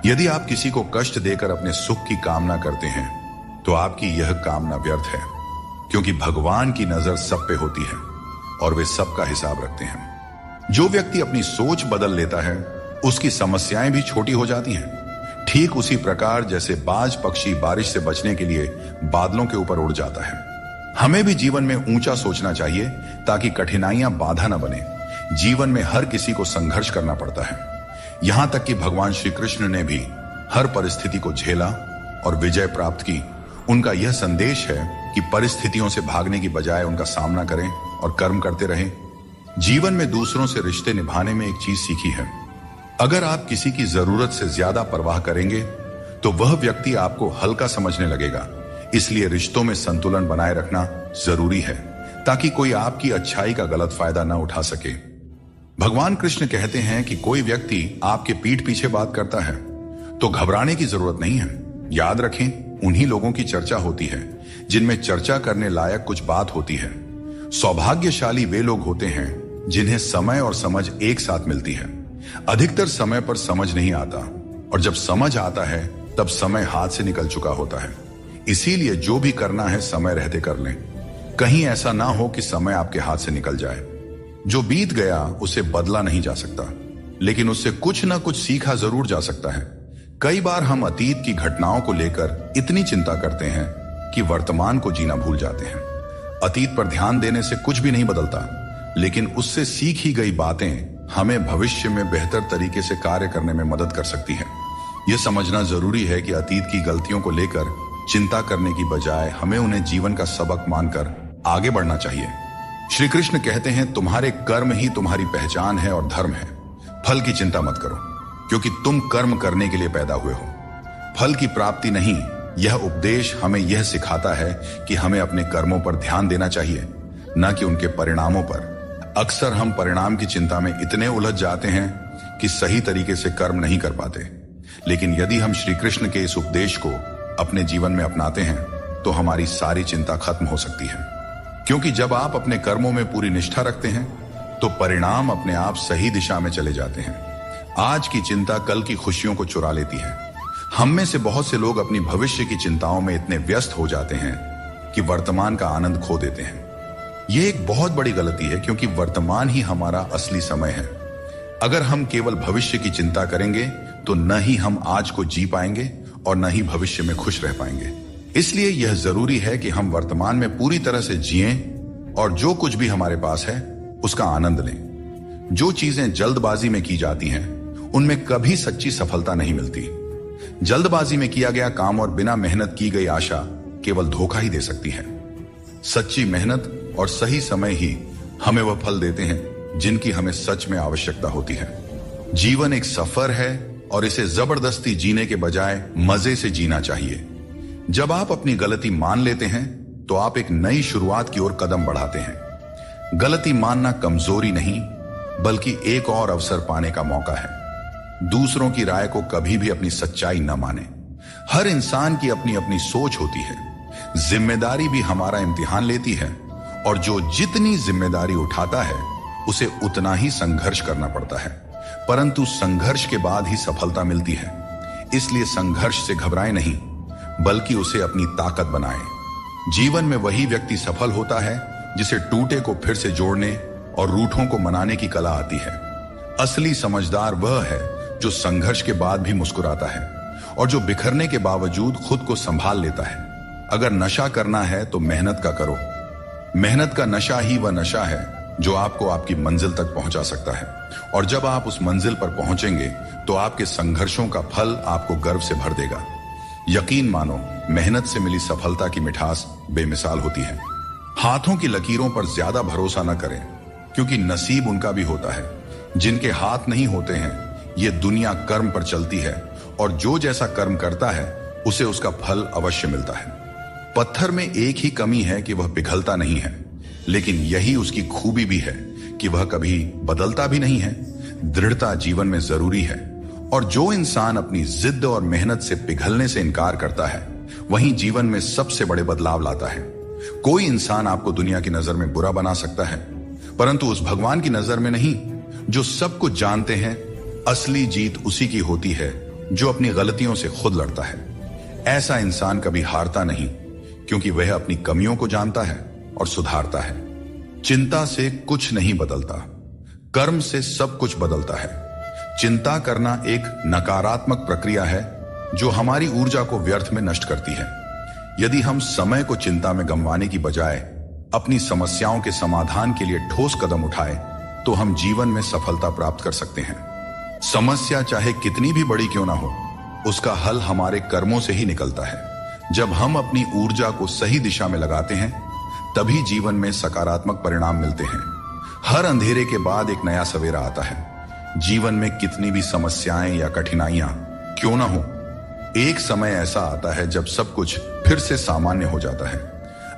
यदि आप किसी को कष्ट देकर अपने सुख की कामना करते हैं, तो आपकी यह कामना व्यर्थ है, क्योंकि भगवान की नजर सब पे होती है और वे सबका हिसाब रखते हैं। जो व्यक्ति अपनी सोच बदल लेता है, उसकी समस्याएं भी छोटी हो जाती हैं। ठीक उसी प्रकार जैसे बाज पक्षी बारिश से बचने के लिए बादलों के ऊपर उड़ जाता है। हमें भी जीवन में ऊंचा सोचना चाहिए, ताकि कठिनाइयां बाधा न बने। जीवन में हर किसी को संघर्ष करना पड़ता है। यहां तक कि भगवान श्री कृष्ण ने भी हर परिस्थिति को झेला और विजय प्राप्त की। उनका यह संदेश है कि परिस्थितियों से भागने की बजाय उनका सामना करें और कर्म करते रहें। जीवन में दूसरों से रिश्ते निभाने में एक चीज सीखी है, अगर आप किसी की जरूरत से ज्यादा परवाह करेंगे, तो वह व्यक्ति आपको हल्का समझने लगेगा। इसलिए रिश्तों में संतुलन बनाए रखना जरूरी है, ताकि कोई आपकी अच्छाई का गलत फायदा न उठा सके। भगवान कृष्ण कहते हैं कि कोई व्यक्ति आपके पीठ पीछे बात करता है, तो घबराने की जरूरत नहीं है। याद रखें, उन्हीं लोगों की चर्चा होती है जिनमें चर्चा करने लायक कुछ बात होती है। सौभाग्यशाली वे लोग होते हैं जिन्हें समय और समझ एक साथ मिलती है। अधिकतर समय पर समझ नहीं आता, और जब समझ आता है तब समय हाथ से निकल चुका होता है। इसीलिए जो भी करना है समय रहते कर लें। कहीं ऐसा ना हो कि समय आपके हाथ से निकल जाए। जो बीत गया उसे बदला नहीं जा सकता, लेकिन उससे कुछ ना कुछ सीखा जरूर जा सकता है। कई बार हम अतीत की घटनाओं को लेकर इतनी चिंता करते हैं कि वर्तमान को जीना भूल जाते हैं। अतीत पर ध्यान देने से कुछ भी नहीं बदलता, लेकिन उससे सीखी गई बातें हमें भविष्य में बेहतर तरीके से कार्य करने में मदद कर सकती है। यह समझना जरूरी है कि अतीत की गलतियों को लेकर चिंता करने की बजाय हमें उन्हें जीवन का सबक मानकर आगे बढ़ना चाहिए। श्री कृष्ण कहते हैं, तुम्हारे कर्म ही तुम्हारी पहचान है और धर्म है। फल की चिंता मत करो, क्योंकि तुम कर्म करने के लिए पैदा हुए हो, फल की प्राप्ति नहीं। यह उपदेश हमें यह सिखाता है कि हमें अपने कर्मों पर ध्यान देना चाहिए, न कि उनके परिणामों पर। अक्सर हम परिणाम की चिंता में इतने उलझ जाते हैं कि सही तरीके से कर्म नहीं कर पाते। लेकिन यदि हम श्री कृष्ण के इस उपदेश को अपने जीवन में अपनाते हैं, तो हमारी सारी चिंता खत्म हो सकती है। क्योंकि जब आप अपने कर्मों में पूरी निष्ठा रखते हैं, तो परिणाम अपने आप सही दिशा में चले जाते हैं। आज की चिंता कल की खुशियों को चुरा लेती है। हम में से बहुत से लोग अपनी भविष्य की चिंताओं में इतने व्यस्त हो जाते हैं कि वर्तमान का आनंद खो देते हैं। यह एक बहुत बड़ी गलती है, क्योंकि वर्तमान ही हमारा असली समय है। अगर हम केवल भविष्य की चिंता करेंगे तो न ही हम आज को जी पाएंगे और न ही भविष्य में खुश रह पाएंगे। इसलिए यह जरूरी है कि हम वर्तमान में पूरी तरह से जिएं और जो कुछ भी हमारे पास है उसका आनंद लें। जो चीजें जल्दबाजी में की जाती हैं उनमें कभी सच्ची सफलता नहीं मिलती। जल्दबाजी में किया गया काम और बिना मेहनत की गई आशा केवल धोखा ही दे सकती है। सच्ची मेहनत और सही समय ही हमें वह फल देते हैं जिनकी हमें सच में आवश्यकता होती है। जीवन एक सफर है और इसे जबरदस्ती जीने के बजाय मजे से जीना चाहिए। जब आप अपनी गलती मान लेते हैं तो आप एक नई शुरुआत की ओर कदम बढ़ाते हैं। गलती मानना कमजोरी नहीं, बल्कि एक और अवसर पाने का मौका है। दूसरों की राय को कभी भी अपनी सच्चाई न माने। हर इंसान की अपनी अपनी सोच होती है। जिम्मेदारी भी हमारा इम्तिहान लेती है और जो जितनी जिम्मेदारी उठाता है उसे उतना ही संघर्ष करना पड़ता है, परंतु संघर्ष के बाद ही सफलता मिलती है। इसलिए संघर्ष से घबराएं नहीं, बल्कि उसे अपनी ताकत बनाएं। जीवन में वही व्यक्ति सफल होता है जिसे टूटे को फिर से जोड़ने और रूठों को मनाने की कला आती है। असली समझदार वह है जो संघर्ष के बाद भी मुस्कुराता है और जो बिखरने के बावजूद खुद को संभाल लेता है। अगर नशा करना है तो मेहनत का करो। मेहनत का नशा ही वह नशा है जो आपको आपकी मंजिल तक पहुंचा सकता है, और जब आप उस मंजिल पर पहुंचेंगे तो आपके संघर्षों का फल आपको गर्व से भर देगा। यकीन मानो, मेहनत से मिली सफलता की मिठास बेमिसाल होती है। हाथों की लकीरों पर ज्यादा भरोसा न करें, क्योंकि नसीब उनका भी होता है। जिनके हाथ नहीं होते हैं, ये दुनिया कर्म पर चलती है और जो जैसा कर्म करता है उसे उसका फल अवश्य मिलता है। पत्थर में एक ही कमी है कि वह पिघलता नहीं है, लेकिन यही उसकी खूबी भी है कि वह कभी बदलता भी नहीं है। दृढ़ता जीवन में जरूरी है, और जो इंसान अपनी जिद और मेहनत से पिघलने से इनकार करता है वहीं जीवन में सबसे बड़े बदलाव लाता है। कोई इंसान आपको दुनिया की नजर में बुरा बना सकता है, परंतु उस भगवान की नजर में नहीं जो सब कुछ जानते हैं। असली जीत उसी की होती है जो अपनी गलतियों से खुद लड़ता है। ऐसा इंसान कभी हारता नहीं, क्योंकि वह अपनी कमियों को जानता है और सुधारता है। चिंता से कुछ नहीं बदलता, कर्म से सब कुछ बदलता है। चिंता करना एक नकारात्मक प्रक्रिया है जो हमारी ऊर्जा को व्यर्थ में नष्ट करती है। यदि हम समय को चिंता में गंवाने की बजाय अपनी समस्याओं के समाधान के लिए ठोस कदम उठाएं, तो हम जीवन में सफलता प्राप्त कर सकते हैं। समस्या चाहे कितनी भी बड़ी क्यों ना हो, उसका हल हमारे कर्मों से ही निकलता है। जब हम अपनी ऊर्जा को सही दिशा में लगाते हैं, तभी जीवन में सकारात्मक परिणाम मिलते हैं। हर अंधेरे के बाद एक नया सवेरा आता है। जीवन में कितनी भी समस्याएं या कठिनाइयां क्यों ना हो, एक समय ऐसा आता है जब सब कुछ फिर से सामान्य हो जाता है।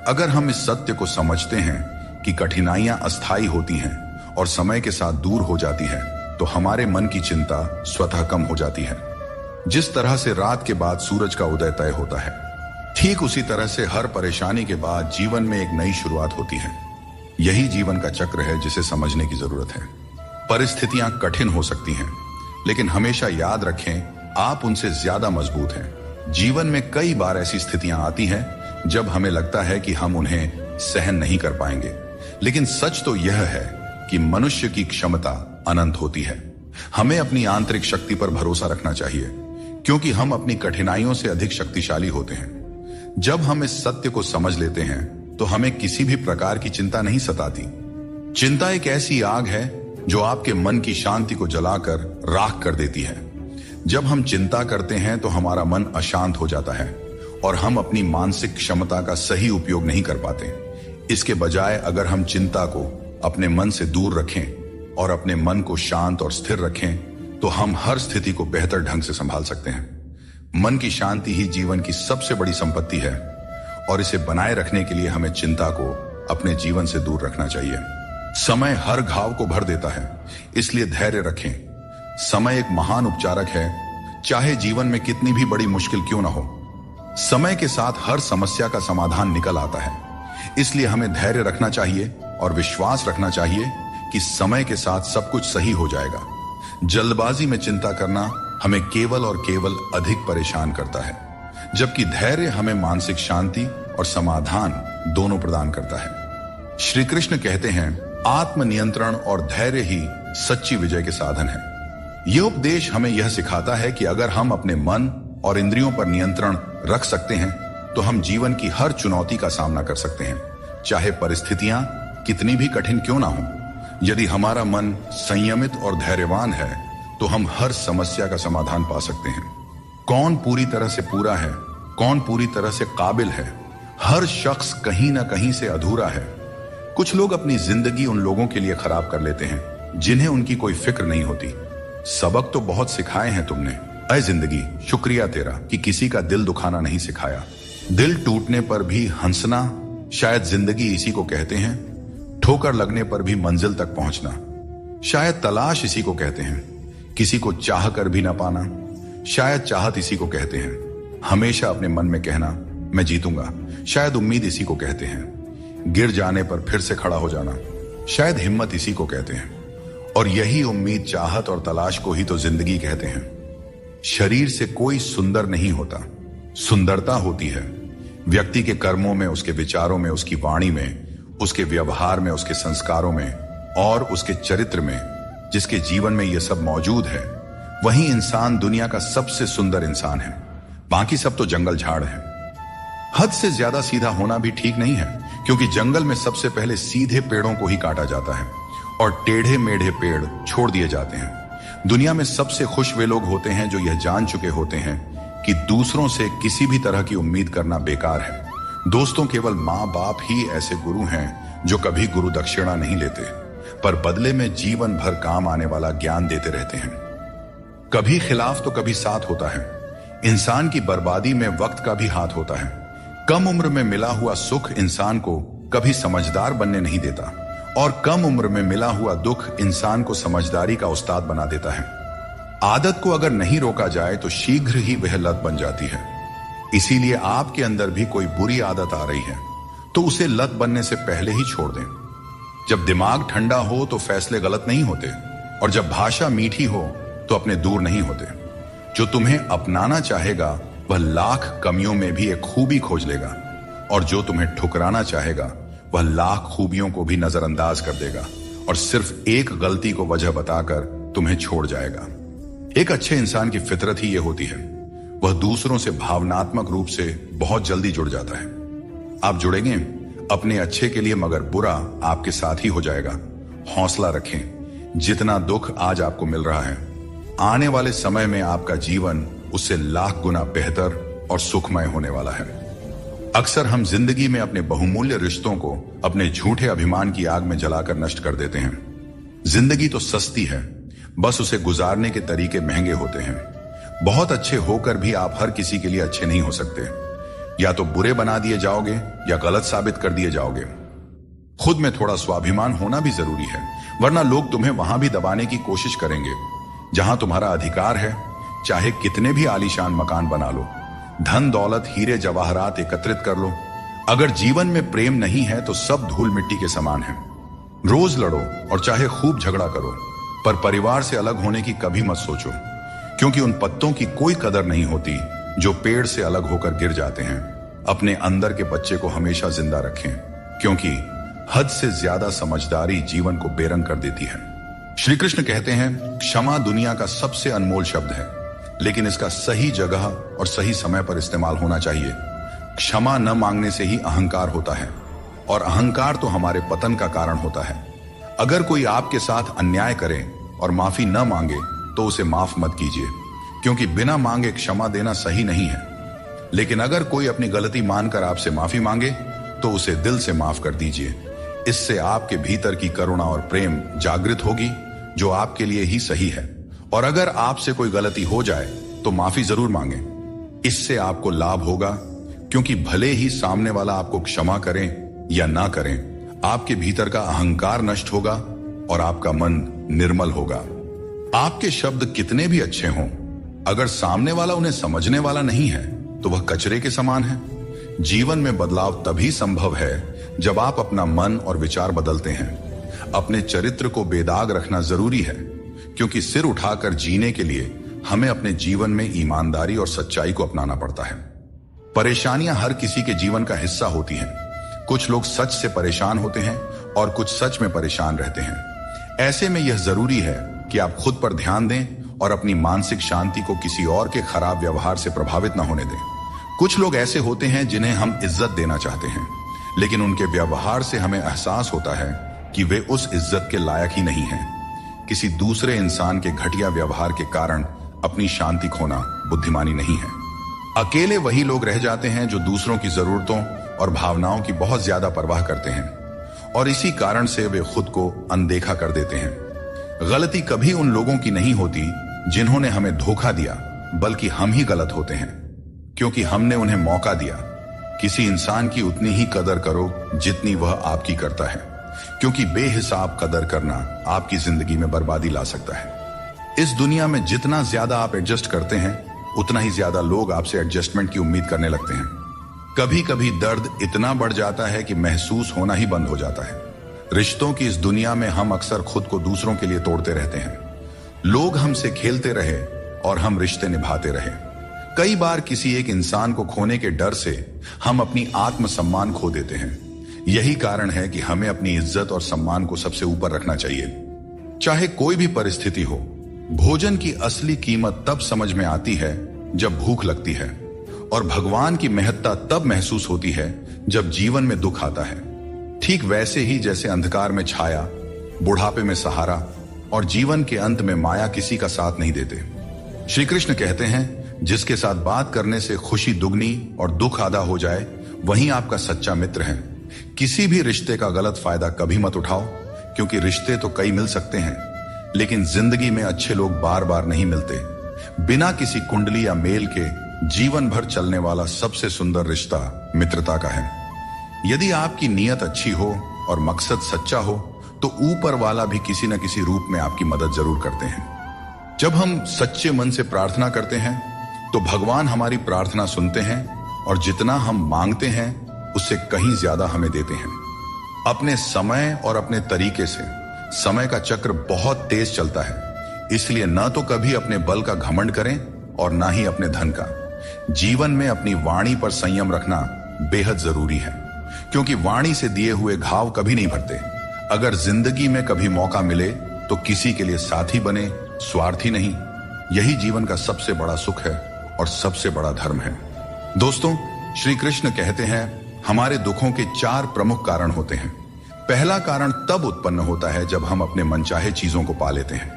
अगर हम इस सत्य को समझते हैं कि कठिनाइयां अस्थायी होती हैं और समय के साथ दूर हो जाती है, तो हमारे मन की चिंता स्वतः कम हो जाती है। जिस तरह से रात के बाद सूरज का उदय तय होता है, ठीक उसी तरह से हर परेशानी के बाद जीवन में एक नई शुरुआत होती है। यही जीवन का चक्र है जिसे समझने की जरूरत है। परिस्थितियां कठिन हो सकती हैं, लेकिन हमेशा याद रखें, आप उनसे ज्यादा मजबूत हैं। जीवन में कई बार ऐसी स्थितियां आती हैं जब हमें लगता है कि हम उन्हें सहन नहीं कर पाएंगे, लेकिन सच तो यह है कि मनुष्य की क्षमता अनंत होती है। हमें अपनी आंतरिक शक्ति पर भरोसा रखना चाहिए, क्योंकि हम अपनी कठिनाइयों से अधिक शक्तिशाली होते हैं। जब हम इस सत्य को समझ लेते हैं तो हमें किसी भी प्रकार की चिंता नहीं सताती। चिंता एक ऐसी आग है जो आपके मन की शांति को जलाकर राख कर देती है। जब हम चिंता करते हैं तो हमारा मन अशांत हो जाता है और हम अपनी मानसिक क्षमता का सही उपयोग नहीं कर पाते। इसके बजाय अगर हम चिंता को अपने मन से दूर रखें और अपने मन को शांत और स्थिर रखें, तो हम हर स्थिति को बेहतर ढंग से संभाल सकते हैं। मन की शांति ही जीवन की सबसे बड़ी संपत्ति है, और इसे बनाए रखने के लिए हमें चिंता को अपने जीवन से दूर रखना चाहिए। समय हर घाव को भर देता है, इसलिए धैर्य रखें। समय एक महान उपचारक है, चाहे जीवन में कितनी भी बड़ी मुश्किल क्यों ना हो। समय के साथ हर समस्या का समाधान निकल आता है, इसलिए हमें धैर्य रखना चाहिए और विश्वास रखना चाहिए कि समय के साथ सब कुछ सही हो जाएगा। जल्दबाजी में चिंता करना हमें केवल और केवल अधिक परेशान करता है, जबकि धैर्य हमें मानसिक शांति और समाधान दोनों प्रदान करता है। श्री कृष्ण कहते हैं, आत्मनियंत्रण और धैर्य ही सच्ची विजय के साधन है। यह उपदेश हमें यह सिखाता है कि अगर हम अपने मन और इंद्रियों पर नियंत्रण रख सकते हैं तो हम जीवन की हर चुनौती का सामना कर सकते हैं, चाहे परिस्थितियां कितनी भी कठिन क्यों ना हो। यदि हमारा मन संयमित और धैर्यवान है तो हम हर समस्या का समाधान पा सकते हैं। कौन पूरी तरह से पूरा है, कौन पूरी तरह से काबिल है, हर शख्स कहीं ना कहीं से अधूरा है। कुछ लोग अपनी जिंदगी उन लोगों के लिए खराब कर लेते हैं जिन्हें उनकी कोई फिक्र नहीं होती। सबक तो बहुत सिखाए हैं तुमने, ऐ जिंदगी, शुक्रिया तेरा कि किसी का दिल दुखाना नहीं सिखाया। दिल टूटने पर भी हंसना, शायद जिंदगी इसी को कहते हैं। ठोकर लगने पर भी मंजिल तक पहुंचना, शायद तलाश इसी को कहते हैं। किसी को चाह कर भी ना पाना, शायद चाहत इसी को कहते हैं। हमेशा अपने मन में कहना, मैं जीतूंगा, शायद उम्मीद इसी को कहते हैं। गिर जाने पर फिर से खड़ा हो जाना, शायद हिम्मत इसी को कहते हैं। और यही उम्मीद, चाहत और तलाश को ही तो जिंदगी कहते हैं। शरीर से कोई सुंदर नहीं होता, सुंदरता होती है व्यक्ति के कर्मों में, उसके विचारों में, उसकी वाणी में, उसके व्यवहार में, उसके संस्कारों में और उसके चरित्र में। जिसके जीवन में यह सब मौजूद है वही इंसान दुनिया का सबसे सुंदर इंसान है। बाकी सब तो जंगल झाड़ है। हद से ज्यादा सीधा होना भी ठीक नहीं है, क्योंकि जंगल में सबसे पहले सीधे पेड़ों को ही काटा जाता है और टेढ़े मेढ़े पेड़ छोड़ दिए जाते हैं। दुनिया में सबसे खुश वे लोग होते हैं जो यह जान चुके होते हैं कि दूसरों से किसी भी तरह की उम्मीद करना बेकार है। दोस्तों, केवल माँ बाप ही ऐसे गुरु हैं जो कभी गुरु दक्षिणा नहीं लेते, पर बदले में जीवन भर काम आने वाला ज्ञान देते रहते हैं। कभी खिलाफ तो कभी साथ होता है। इंसान की बर्बादी में वक्त का भी हाथ होता है। कम उम्र में मिला हुआ सुख इंसान को कभी समझदार बनने नहीं देता और कम उम्र में मिला हुआ दुख इंसान को समझदारी का उस्ताद बना देता है। आदत को अगर नहीं रोका जाए तो शीघ्र ही वह लत बन जाती है। इसीलिए आपके अंदर भी कोई बुरी आदत आ रही है तो उसे लत बनने से पहले ही छोड़ दें। जब दिमाग ठंडा हो तो फैसले गलत नहीं होते, और जब भाषा मीठी हो तो अपने दूर नहीं होते। जो तुम्हें अपनाना चाहेगा वह लाख कमियों में भी एक खूबी खोज लेगा, और जो तुम्हें ठुकराना चाहेगा वह लाख खूबियों को भी नजरअंदाज कर देगा और सिर्फ एक गलती को वजह बताकर तुम्हें छोड़ जाएगा। एक अच्छे इंसान की फितरत ही यह होती है, वह दूसरों से भावनात्मक रूप से बहुत जल्दी जुड़ जाता है। आप जुड़ेंगे अपने अच्छे के लिए, मगर बुरा आपके साथ ही हो जाएगा। हौसला रखें। जितना दुख आज आपको मिल रहा है, आने वाले समय में आपका जीवन उससे लाख गुना बेहतर और सुखमय होने वाला है। अक्सर हम जिंदगी में अपने बहुमूल्य रिश्तों को अपने झूठे अभिमान की आग में जलाकर नष्ट कर देते हैं। जिंदगी तो सस्ती है, बस उसे गुजारने के तरीके महंगे होते हैं। बहुत अच्छे होकर भी आप हर किसी के लिए अच्छे नहीं हो सकते। या तो बुरे बना दिए जाओगे या गलत साबित कर दिए जाओगे। खुद में थोड़ा स्वाभिमान होना भी जरूरी है, वरना लोग तुम्हें वहां भी दबाने की कोशिश करेंगे जहां तुम्हारा अधिकार है। चाहे कितने भी आलीशान मकान बना लो, धन दौलत हीरे जवाहरात एकत्रित कर लो, अगर जीवन में प्रेम नहीं है तो सब धूल मिट्टी के समान है। रोज लड़ो और चाहे खूब झगड़ा करो, पर परिवार से अलग होने की कभी मत सोचो, क्योंकि उन पत्तों की कोई कदर नहीं होती जो पेड़ से अलग होकर गिर जाते हैं। अपने अंदर के बच्चे को हमेशा जिंदा रखें, क्योंकि हद से ज्यादा समझदारी जीवन को बेरंग कर देती है। श्री कृष्ण कहते हैं, क्षमा दुनिया का सबसे अनमोल शब्द है, लेकिन इसका सही जगह और सही समय पर इस्तेमाल होना चाहिए। क्षमा न मांगने से ही अहंकार होता है, और अहंकार तो हमारे पतन का कारण होता है। अगर कोई आपके साथ अन्याय करे और माफी न मांगे तो उसे माफ मत कीजिए, क्योंकि बिना मांगे क्षमा देना सही नहीं है। लेकिन अगर कोई अपनी गलती मानकर आपसे माफी मांगे तो उसे दिल से माफ कर दीजिए। इससे आपके भीतर की करुणा और प्रेम जागृत होगी, जो आपके लिए ही सही है। और अगर आपसे कोई गलती हो जाए तो माफी जरूर मांगे। इससे आपको लाभ होगा, क्योंकि भले ही सामने वाला आपको क्षमा करें या ना करें, आपके भीतर का अहंकार नष्ट होगा और आपका मन निर्मल होगा। आपके शब्द कितने भी अच्छे हों, अगर सामने वाला उन्हें समझने वाला नहीं है तो वह कचरे के समान है। जीवन में बदलाव तभी संभव है जब आप अपना मन और विचार बदलते हैं। अपने चरित्र को बेदाग रखना जरूरी है, क्योंकि सिर उठाकर जीने के लिए हमें अपने जीवन में ईमानदारी और सच्चाई को अपनाना पड़ता है। परेशानियां हर किसी के जीवन का हिस्सा होती हैं। कुछ लोग सच से परेशान होते हैं और कुछ सच में परेशान रहते हैं। ऐसे में यह जरूरी है कि आप खुद पर ध्यान दें और अपनी मानसिक शांति को किसी और के खराब व्यवहार से प्रभावित न होने दें। कुछ लोग ऐसे होते हैं जिन्हें हम इज्जत देना चाहते हैं, लेकिन उनके व्यवहार से हमें एहसास होता है कि वे उस इज्जत के लायक ही नहीं हैं। किसी दूसरे इंसान के घटिया व्यवहार के कारण अपनी शांति खोना बुद्धिमानी नहीं है। अकेले वही लोग रह जाते हैं जो दूसरों की जरूरतों और भावनाओं की बहुत ज्यादा परवाह करते हैं, और इसी कारण से वे खुद को अनदेखा कर देते हैं। गलती कभी उन लोगों की नहीं होती जिन्होंने हमें धोखा दिया, बल्कि हम ही गलत होते हैं, क्योंकि हमने उन्हें मौका दिया। किसी इंसान की उतनी ही कदर करो जितनी वह आपकी करता है, क्योंकि बेहिसाब कदर करना आपकी जिंदगी में बर्बादी ला सकता है। इस दुनिया में जितना ज्यादा आप एडजस्ट करते हैं, उतना ही ज्यादा लोग आपसे एडजस्टमेंट की उम्मीद करने लगते हैं। कभी कभी दर्द इतना बढ़ जाता है कि महसूस होना ही बंद हो जाता है। रिश्तों की इस दुनिया में हम अक्सर खुद को दूसरों के लिए तोड़ते रहते हैं। लोग हमसे खेलते रहे और हम रिश्ते निभाते रहे। कई बार किसी एक इंसान को खोने के डर से हम अपनी आत्मसम्मान खो देते हैं। यही कारण है कि हमें अपनी इज्जत और सम्मान को सबसे ऊपर रखना चाहिए, चाहे कोई भी परिस्थिति हो। भोजन की असली कीमत तब समझ में आती है जब भूख लगती है, और भगवान की महत्ता तब महसूस होती है जब जीवन में दुख आता है। ठीक वैसे ही जैसे अंधकार में छाया, बुढ़ापे में सहारा और जीवन के अंत में माया किसी का साथ नहीं देते। श्री कृष्ण कहते हैं, जिसके साथ बात करने से खुशी दुगनी और दुख आधा हो जाए, वही आपका सच्चा मित्र है। किसी भी रिश्ते का गलत फायदा कभी मत उठाओ, क्योंकि रिश्ते तो कई मिल सकते हैं, लेकिन जिंदगी में अच्छे लोग बार बार नहीं मिलते। बिना किसी कुंडली या मेल के जीवन भर चलने वाला सबसे सुंदर रिश्ता मित्रता का है। यदि आपकी नीयत अच्छी हो और मकसद सच्चा हो, तो ऊपर वाला भी किसी न किसी रूप में आपकी मदद जरूर करते हैं। जब हम सच्चे मन से प्रार्थना करते हैं, तो भगवान हमारी प्रार्थना सुनते हैं, और जितना हम मांगते हैं उससे कहीं ज्यादा हमें देते हैं। अपने समय और अपने तरीके से समय का चक्र बहुत तेज चलता है, इसलिए न तो कभी अपने बल का घमंड करें और ना ही अपने धन का। जीवन में अपनी वाणी पर संयम रखना बेहद जरूरी है, क्योंकि वाणी से दिए हुए घाव कभी नहीं भरते। अगर जिंदगी में कभी मौका मिले तो किसी के लिए साथी बने, स्वार्थी नहीं। यही जीवन का सबसे बड़ा सुख है और सबसे बड़ा धर्म है। दोस्तों, श्री कृष्ण कहते हैं, हमारे दुखों के 4 प्रमुख कारण होते हैं। पहला कारण तब उत्पन्न होता है जब हम अपने मनचाहे चीजों को पा लेते हैं,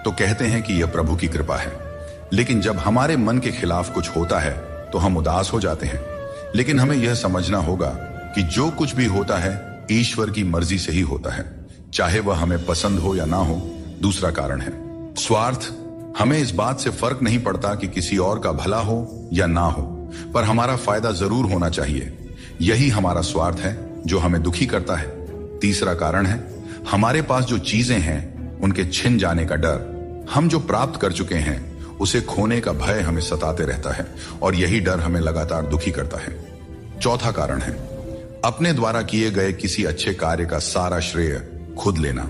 तो कहते हैं कि यह प्रभु की कृपा है। लेकिन जब हमारे मन के खिलाफ कुछ होता है तो हम उदास हो जाते हैं। लेकिन हमें यह समझना होगा कि जो कुछ भी होता है ईश्वर की मर्जी से ही होता है, चाहे वह हमें पसंद हो या ना हो। दूसरा कारण है स्वार्थ। हमें इस बात से फर्क नहीं पड़ता कि किसी और का भला हो या ना हो, पर हमारा फायदा जरूर होना चाहिए। यही हमारा स्वार्थ है जो हमें दुखी करता है। तीसरा कारण है हमारे पास जो चीजें हैं उनके छिन जाने का डर। हम जो प्राप्त कर चुके हैं उसे खोने का भय हमें सताते रहता है, और यही डर हमें लगातार दुखी करता है। चौथा कारण है अपने द्वारा किए गए किसी अच्छे कार्य का सारा श्रेय खुद लेना।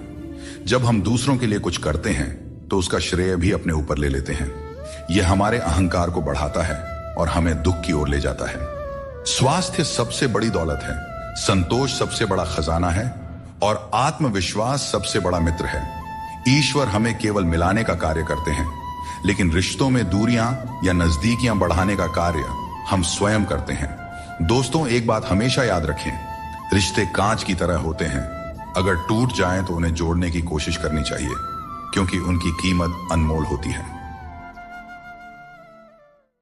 जब हम दूसरों के लिए कुछ करते हैं तो उसका श्रेय भी अपने ऊपर ले लेते हैं। यह हमारे अहंकार को बढ़ाता है और हमें दुख की ओर ले जाता है। स्वास्थ्य सबसे बड़ी दौलत है, संतोष सबसे बड़ा खजाना है, और आत्मविश्वास सबसे बड़ा मित्र है। ईश्वर हमें केवल मिलाने का कार्य करते हैं, लेकिन रिश्तों में दूरियां या नजदीकियां बढ़ाने का कार्य हम स्वयं करते हैं। दोस्तों, एक बात हमेशा याद रखें, रिश्ते कांच की तरह होते हैं। अगर टूट जाएं तो उन्हें जोड़ने की कोशिश करनी चाहिए, क्योंकि उनकी कीमत अनमोल होती है।